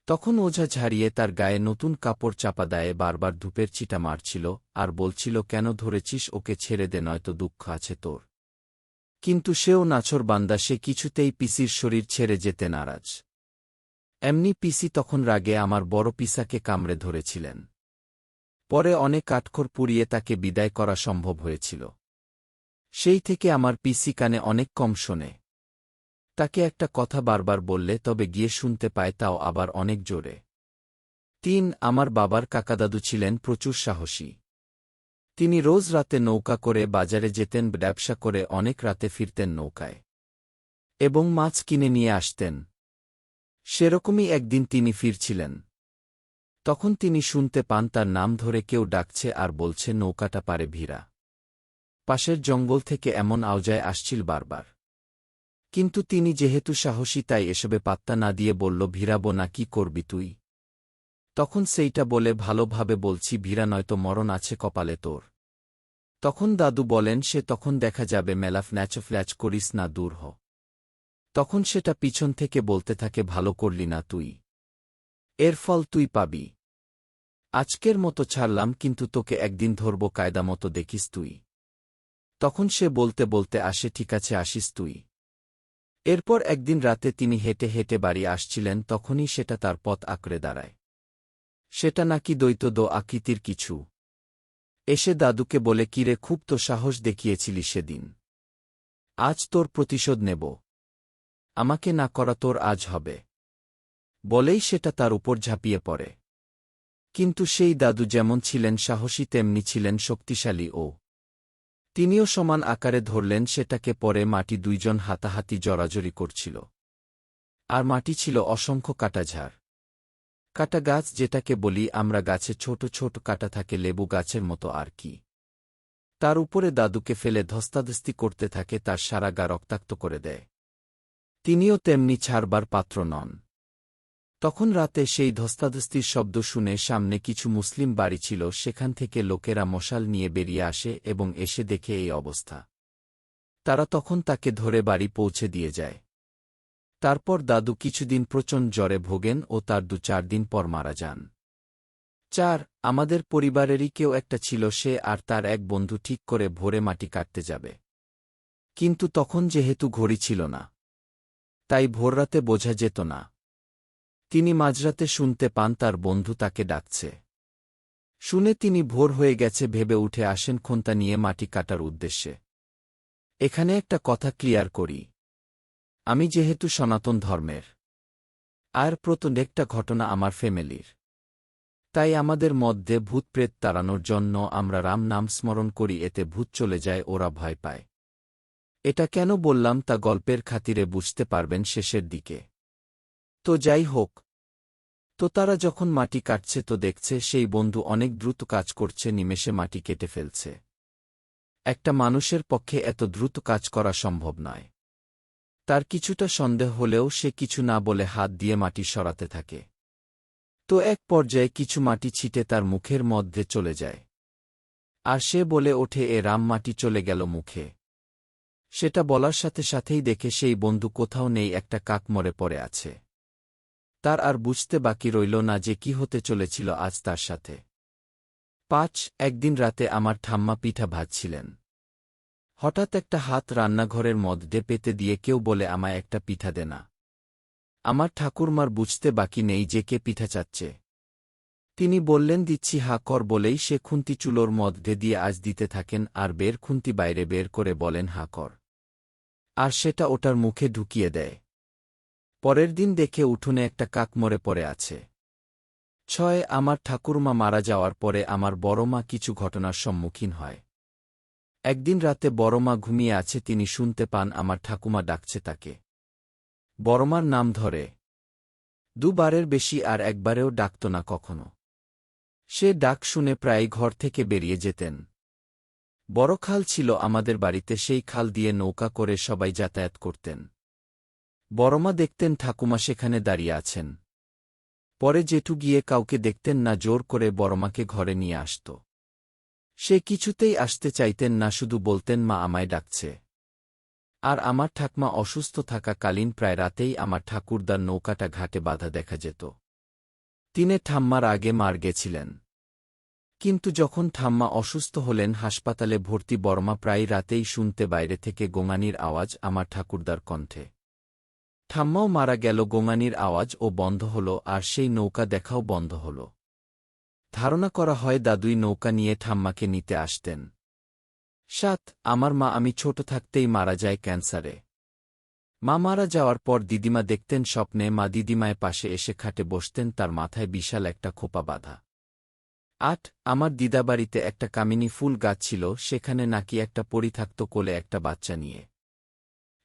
তখন ওঝা ঝাড়িয়ে তার গায়ে নতুন কাপড় চাপা দেয়, বারবার ধূপের চিটা মারছিল আর বলছিল, কেন ধরেছিস ওকে, ছেড়ে দে, নয়তো দুঃখ আছে তোর। কিন্তু সেও নাছর বান্দা, সে কিছুতেই পিসির শরীর ছেড়ে যেতে নারাজ। এমনি পিসি তখন রাগে আমার বড় পিসাকে কামড়ে ধরেছিলেন। পরে অনেক কাঠখড় পুড়িয়ে তাকে বিদায় করা সম্ভব হয়েছিল। সেই থেকে আমার পিসি কানে অনেক কম শোনে। তাকে একটা কথা বারবার বললে তবে গিয়ে শুনতে পায়, তাও আবার অনেক জোরে। ৩ আমার বাবার কাকাদাদু ছিলেন প্রচুর সাহসী। তিনি রোজ রাতে নৌকা করে বাজারে যেতেন, ব্যবসা করে অনেক রাতে ফিরতেন নৌকায়, এবং মাছ কিনে নিয়ে আসতেন। সেরকমই একদিন তিনি ফিরছিলেন। তখন তিনি শুনতে পান তার নাম ধরে কেউ ডাকছে আর বলছে, নৌকাটা পারে ভিড়া। পাশের জঙ্গল থেকে এমন আওয়াজ আসছিল বারবার। কিন্তু তিনি যেহেতু সাহসী তাই এসবে পাত্তা না দিয়ে বলল, ভিড়াবো না, কি করবি তুই? তখন সেইটা বলে, ভালোভাবে বলছি, ভিড়া নয়তো মরণ আছে কপালে তোর। তখন দাদু বলেন, সে তখন দেখা যাবে, মেলা ফ্ল্যাচ করিস না, দূর হ। তখন সেটা পিছন থেকে বলতে থাকে, ভালো করলি না তুই, এর ফল তুই পাবি। আজকের মতো ছাড়লাম, কিন্তু তোকে একদিন ধরব কায়দা মতো, দেখিস তুই। তখন সে বলতে বলতে আসে, ঠিক আছে, আসিস তুই। এরপর একদিন রাতে তিনি হেঁটে হেঁটে বাড়ি আসছিলেন, তখনই সেটা তার পথ আঁকড়ে দাঁড়ায়। সেটা নাকি দৈত্য আকৃতির কিছু। এসে দাদুকে বলে, কিরে, খুব তো সাহস দেখিয়েছিলি সেদিন, আজ তোর প্রতিশোধ নেব। আমাকে না করা তোর আজ হবে। বলেই সেটা তার উপর ঝাঁপিয়ে পড়ে। কিন্তু সেই দাদু যেমন ছিলেন সাহসী, তেমনি ছিলেন শক্তিশালী ও। তিনিও সমান আকারে ধরলেন সেটাকে। পরে মাটি দুইজন হাতাহাতি জড়াজড়ি করছিল। আর মাটি ছিল অসংখ্য কাটাঝাড়। কাটা গাছ যেটাকে বলি আমরা, গাছে ছোট ছোট কাটা থাকে, লেবু গাছের মতো আর কি। তার উপরে দাদুকে ফেলে ধস্তাধস্তি করতে থাকে, তার সারা গা রক্তাক্ত করে দেয়। তিনিও তেমনি ছাড়বার পাত্র নন। তখন রাতে সেই ধস্তাধস্তির শব্দ শুনে সামনে কিছু মুসলিম বাড়ি ছিল, সেখান থেকে লোকেরা মশাল নিয়ে বেরিয়ে আসে এবং এসে দেখে এই অবস্থা। তারা তখন তাকে ধরে বাড়ি পৌঁছে দিয়ে যায়। তারপর দাদু কিছুদিন প্রচণ্ড জ্বরে ভোগেন ও তার ২-৪ দিন পর মারা যান। ৪ আমাদের পরিবারেরই কেউ একটা ছিল, সে আর তার এক বন্ধু ঠিক করে ভোরে মাটি কাটতে যাবে। কিন্তু তখন যেহেতু ঘড়ি ছিল না, তাই ভোররাতে বোঝা যেত না। তিনি মাঝরাতে শুনতে পান তার বন্ধু তাকে ডাকছে। শুনে তিনি ভোর হয়ে গেছে ভেবে উঠে আসেন খন্তা নিয়ে মাটি কাটার উদ্দেশ্যে। এখানে একটা কথা ক্লিয়ার করি, আমি যেহেতু সনাতন ধর্মের, আর প্রত্যেকটা ঘটনা আমার ফ্যামিলির, তাই আমাদের মধ্যে ভূতপ্রেত তাড়ানোর জন্য আমরা রাম নাম স্মরণ করি, এতে ভূত চলে যায়, ওরা ভয় পায়। এটা কেন বললাম তা গল্পের খাতিরে বুঝতে পারবেন শেষের দিকে। তো যাই হোক, তো তারা যখন মাটি কাটছে তো দেখছে সেই বন্ধু অনেক দ্রুত কাজ করছে, নিমেষে মাটি কেটে ফেলছে। একটা মানুষের পক্ষে এত দ্রুত কাজ করা সম্ভব নয়। তার কিছুটা সন্দেহ হলেও সে কিছু না বলে হাত দিয়ে মাটি সরাতে থাকে। তো এক পর্যায়ে কিছু মাটি ছিটে তার মুখের মধ্যে চলে যায়। আর সে বলে ওঠে, এ রাম, মাটি চলে গেল মুখে। সেটা বলার সাথে সাথেই দেখে সেই বন্ধু কোথাও নেই, একটা কাক মরে পড়ে আছে। তার আর বুঝতে বাকি রইল না যে কি হতে চলেছিল আজ তার সাথে। ৫ একদিন রাতে আমার ঠাম্মা পিঠা ভাজছিলেন। হঠাৎ একটা হাত রান্নাঘরের মধ্যে পেতে দিয়ে কেউ বলে, আমায় একটা পিঠা দে না। আমার ঠাকুরমার বুঝতে বাকি নেই যে কে পিঠা চাচ্ছে। তিনি বললেন, দিচ্ছি, হা কর, বলেই সে খুন্তি চুলোর মধ্যে দিয়ে আজ দিতে থাকেন, আর বের খুন্তি বাইরে বের করে বলেন, হা কর। আর সেটা ওটার মুখে ঢুকিয়ে দেয়। পরের দিন দেখে উঠোনে একটা কাক মরে পড়ে আছে। ৬ আমার ঠাকুরমা মারা যাওয়ার পরে আমার বড় মা কিছু ঘটনার সম্মুখীন হয়। একদিন রাতে বড়মা ঘুমিয়ে আছে, তিনি শুনতে পান আমার ঠাকুমা ডাকছে তাকে। বড়মার নাম ধরে। দুবারের বেশি আর একবারেও ডাকত না কখনো। সে ডাক শুনে প্রায় ঘর থেকে বেরিয়ে যেতেন। বড় খাল ছিল আমাদের বাড়িতে, সেই খাল দিয়ে নৌকা করে সবাই যাতায়াত করতেন। বড়মা দেখতেন ঠাকুমা সেখানে দাঁড়িয়ে আছেন। পরে জেঠু গিয়ে কাউকে দেখতেন না, জোর করে বড়মাকে ঘরে নিয়ে আসত। সে কিছুতেই আসতে চাইতেন না, শুধু বলতেন মা আমায় ডাকছে। আর আমার ঠাকমা অসুস্থ থাকাকালীন প্রায় রাতেই আমার ঠাকুরদার নৌকাটা ঘাটে বাঁধা দেখা যেত। তিনি ঠাম্মার আগে মার গেছিলেন। কিন্তু যখন ঠাম্মা অসুস্থ হলেন, হাসপাতালে ভর্তি, বড়মা প্রায় রাতেই শুনতে বাইরে থেকে গোঙানির আওয়াজ আমার ঠাকুরদার কণ্ঠে। ঠাম্মাও মারা গেল, গোঙানির আওয়াজ ও বন্ধ হল, আর সেই নৌকা দেখাও বন্ধ হল। ধারণা করা হয় দাদুই নৌকা নিয়ে ঠাম্মাকে নিতে আসতেন। ৭ আমার মা আমি ছোট থাকতেই মারা যায় ক্যান্সারে। মা মারা যাওয়ার পর দিদিমা দেখতেন স্বপ্নে মা দিদিমায় পাশে এসে খাটে বসতেন, তার মাথায় বিশাল একটা খোপা বাঁধা। ৮ আমার দিদাবাড়িতে একটা কামিনী ফুল গাছ ছিল, সেখানে নাকি একটা পরী থাকত কোলে একটা বাচ্চা নিয়ে।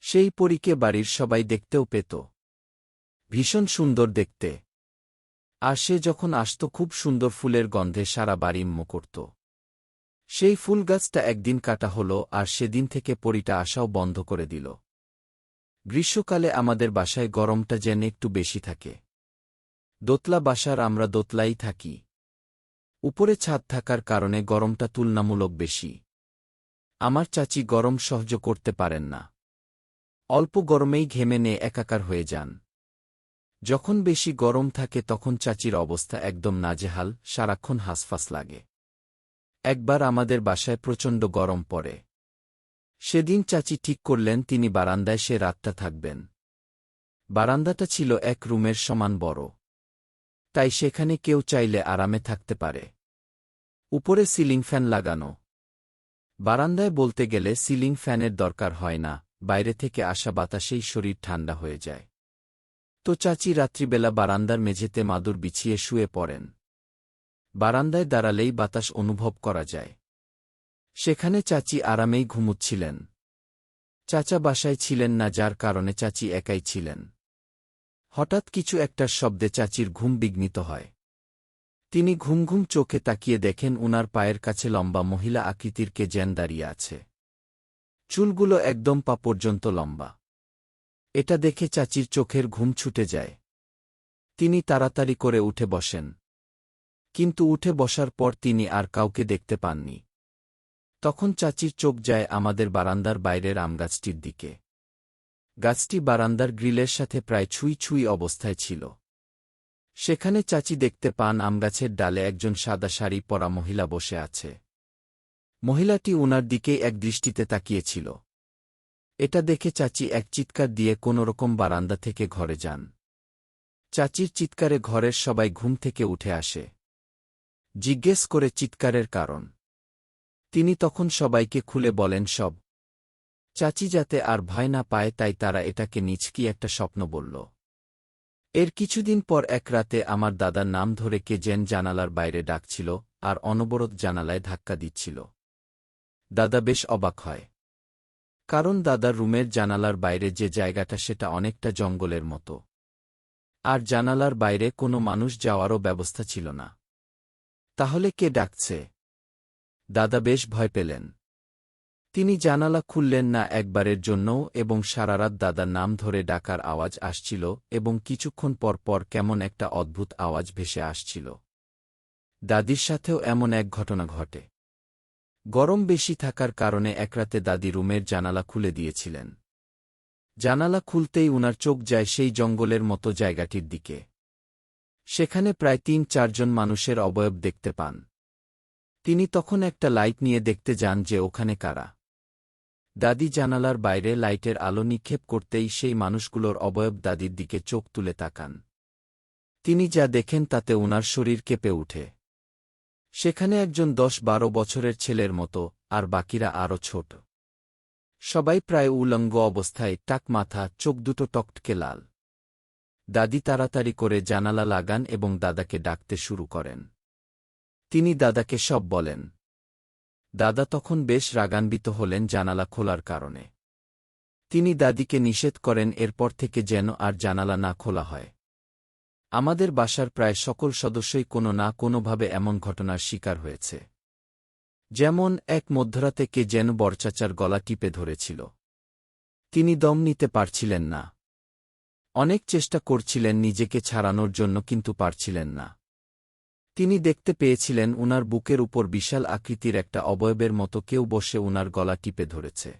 সেই পরীকে বাড়ির সবাই দেখতেও পেত। ভীষণ সুন্দর দেখতে। আর সে যখন আসত খুব সুন্দর ফুলের গন্ধে সারা বাড়ি করত। সেই ফুলগাছটা একদিন কাটা হল, আর সেদিন থেকে পরীটা আসাও বন্ধ করে দিল। গ্রীষ্মকালে আমাদের বাসায় গরমটা যেন একটু বেশি থাকে। দোতলা বাসার, আমরা দোতলাই থাকি। উপরে ছাদ থাকার কারণে গরমটা তুলনামূলক বেশি। আমার চাচি গরম সহ্য করতে পারেন না। অল্প গরমেই ঘেমে নিয়ে একাকার হয়ে যান। যখন বেশি গরম থাকে তখন চাচির অবস্থা একদম নাজেহাল, সারাক্ষণ হাঁসফাঁস লাগে। একবার আমাদের বাসায় প্রচণ্ড গরম পড়ে। সেদিন চাচি ঠিক করলেন তিনি বারান্দায় সে রাতটা থাকবেন। বারান্দাটা ছিল এক রুমের সমান বড়, তাই সেখানে কেউ চাইলে আরামে থাকতে পারে। উপরে সিলিং ফ্যান লাগানো। বারান্দায় বলতে গেলে সিলিং ফ্যানের দরকার হয় না, বাইরে থেকে আসা বাতাসেই শরীর ঠান্ডা হয়ে যায়। তো চাচি রাত্রিবেলা বারান্দার মেঝেতে মাদুর বিছিয়ে শুয়ে পড়েন। বারান্দায় দাঁড়ালেই বাতাস অনুভব করা যায়। সেখানে চাচি আরামেই ঘুমুচ্ছিলেন। চাচা বাসায় ছিলেন না, যার কারণে চাচি একাই ছিলেন। হঠাৎ কিছু একটার শব্দে চাচির ঘুম বিঘ্নিত হয়। তিনি ঘুম ঘুম চোখে তাকিয়ে দেখেন উনার পায়ের কাছে লম্বা মহিলা আকৃতির কে যেন দাঁড়িয়ে আছে। চুলগুলো একদম পা পর্যন্ত লম্বা। এটা দেখে চাচির চোখের ঘুম ছুটে যায়। তিনি তাড়াতাড়ি করে উঠে বসেন। কিন্তু উঠে বসার পর তিনি আর কাউকে দেখতে পাননি। তখন চাচির চোখ যায় আমাদের বারান্দার বাইরের আমগাছটির দিকে। গাছটি বারান্দার গ্রিলের সাথে প্রায় ছুঁই ছুঁই অবস্থায় ছিল। সেখানে চাচি দেখতে পান আমগাছের ডালে একজন সাদা শাড়ি পরা মহিলা বসে আছে। মহিলাটি উনার দিকেই এক দৃষ্টিতে তাকিয়েছিল। এটা দেখে চাচি এক চিৎকার দিয়ে কোনোরকম বারান্দা থেকে ঘরে যান। চাচির চিৎকারে ঘরের সবাই ঘুম থেকে উঠে আসে। জিজ্ঞেস করে চিৎকারের কারণ। তিনি তখন সবাইকে খুলে বলেন সব। চাচি যাতে আর ভয় না পায় তাই তারা এটাকে নিছকি একটা স্বপ্ন বলল। এর কিছুদিন পর এক রাতে আমার দাদার নাম ধরে কে যেন জানালার বাইরে ডাকছিল আর অনবরত জানালায় ধাক্কা দিচ্ছিল। দাদা বেশ অবাক হয়। কারণ দাদার রুমের জানালার বাইরে যে জায়গাটা সেটা অনেকটা জঙ্গলের মতো। আর জানালার বাইরে কোনো মানুষ যাওয়ারও ব্যবস্থা ছিল না। তাহলে কে ডাকছে? দাদা বেশ ভয় পেলেন। তিনি জানালা খুললেন না একবারের জন্যও, এবং সারারাত দাদার নাম ধরে ডাকার আওয়াজ আসছিল এবং কিছুক্ষণ পর পর কেমন একটা অদ্ভুত আওয়াজ ভেসে আসছিল। দাদির সাথেও এমন এক ঘটনা ঘটে। গরম বেশি থাকার কারণে একরাতে দাদি রুমের জানালা খুলে দিয়েছিলেন। জানালা খুলতেই উনার চোখ যায় সেই জঙ্গলের মতো জায়গাটির দিকে। সেখানে প্রায় ৩-৪ জন মানুষের অবয়ব দেখতে পান। তিনি তখন একটা লাইট নিয়ে দেখতে যান যে ওখানে কারা। দাদি জানালার বাইরে লাইটের আলো নিক্ষেপ করতেই সেই মানুষগুলোর অবয়ব দাদির দিকে চোখ তুলে তাকান। তিনি যা দেখেন তাতে উনার শরীর কেঁপে উঠে। সেখানে একজন ১০-১২ বছরের ছেলের মতো, আর বাকিরা আরও ছোট। সবাই প্রায় উলঙ্গ অবস্থায়, টাক মাথা, চোখ দুটো টকটকে লাল। দাদি তাড়াতাড়ি করে জানালা লাগান এবং দাদাকে ডাকতে শুরু করেন। তিনি দাদাকে সব বলেন। দাদা তখন বেশ রাগান্বিত হলেন জানালা খোলার কারণে। তিনি দাদিকে নিষেধ করেন এরপর থেকে যেন আর জানালা না খোলা হয়। আমাদের বাসার প্রায় সকল সদস্যই কোনো না কোনোভাবে এমন ঘটনার শিকার হয়েছে। যেমন এক মধ্যরাতে কে যেন বরচাচার গলা টিপে ধরেছিল। তিনি দম নিতে পারছিলেন না। অনেক চেষ্টা করছিলেন নিজেকে ছাড়ানোর জন্য কিন্তু পারছিলেন না। তিনি দেখতে পেয়েছিলেন উনার বুকের উপর বিশাল আকৃতির একটা অবয়বের মতো কেউ বসে উনার গলা টিপে ধরেছে।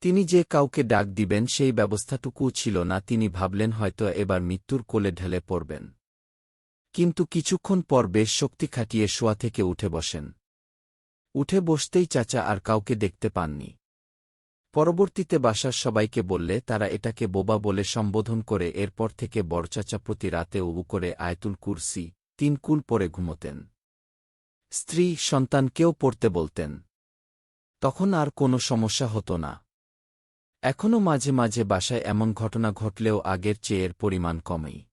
তিনি যে কাউকে ডাক দিবেন সেই ব্যবস্থাটুকুও ছিল না। তিনি ভাবলেন হয়তো এবার মৃত্যুর কোলে ঢেলে পড়বেন। কিন্তু কিছুক্ষণ পর বেশ শক্তি খাটিয়ে শোয়া থেকে উঠে বসেন। উঠে বসতেই চাচা আর কাউকে দেখতে পাননি। পরবর্তীতে বাসার সবাইকে বললে তারা এটাকে বোবা বলে সম্বোধন করে এরপর থেকে বড়চাচা প্রতি রাতে উবু করে আয়াতুল কুরসি ৩ কুল পরে ঘুমোতেন। স্ত্রী সন্তানকেও পড়তে বলতেন। তখন আর কোনো সমস্যা হতো না। এখনও মাঝে মাঝে বাসায় এমন ঘটনা ঘটলেও আগের চেয়ে এর পরিমাণ কমেই।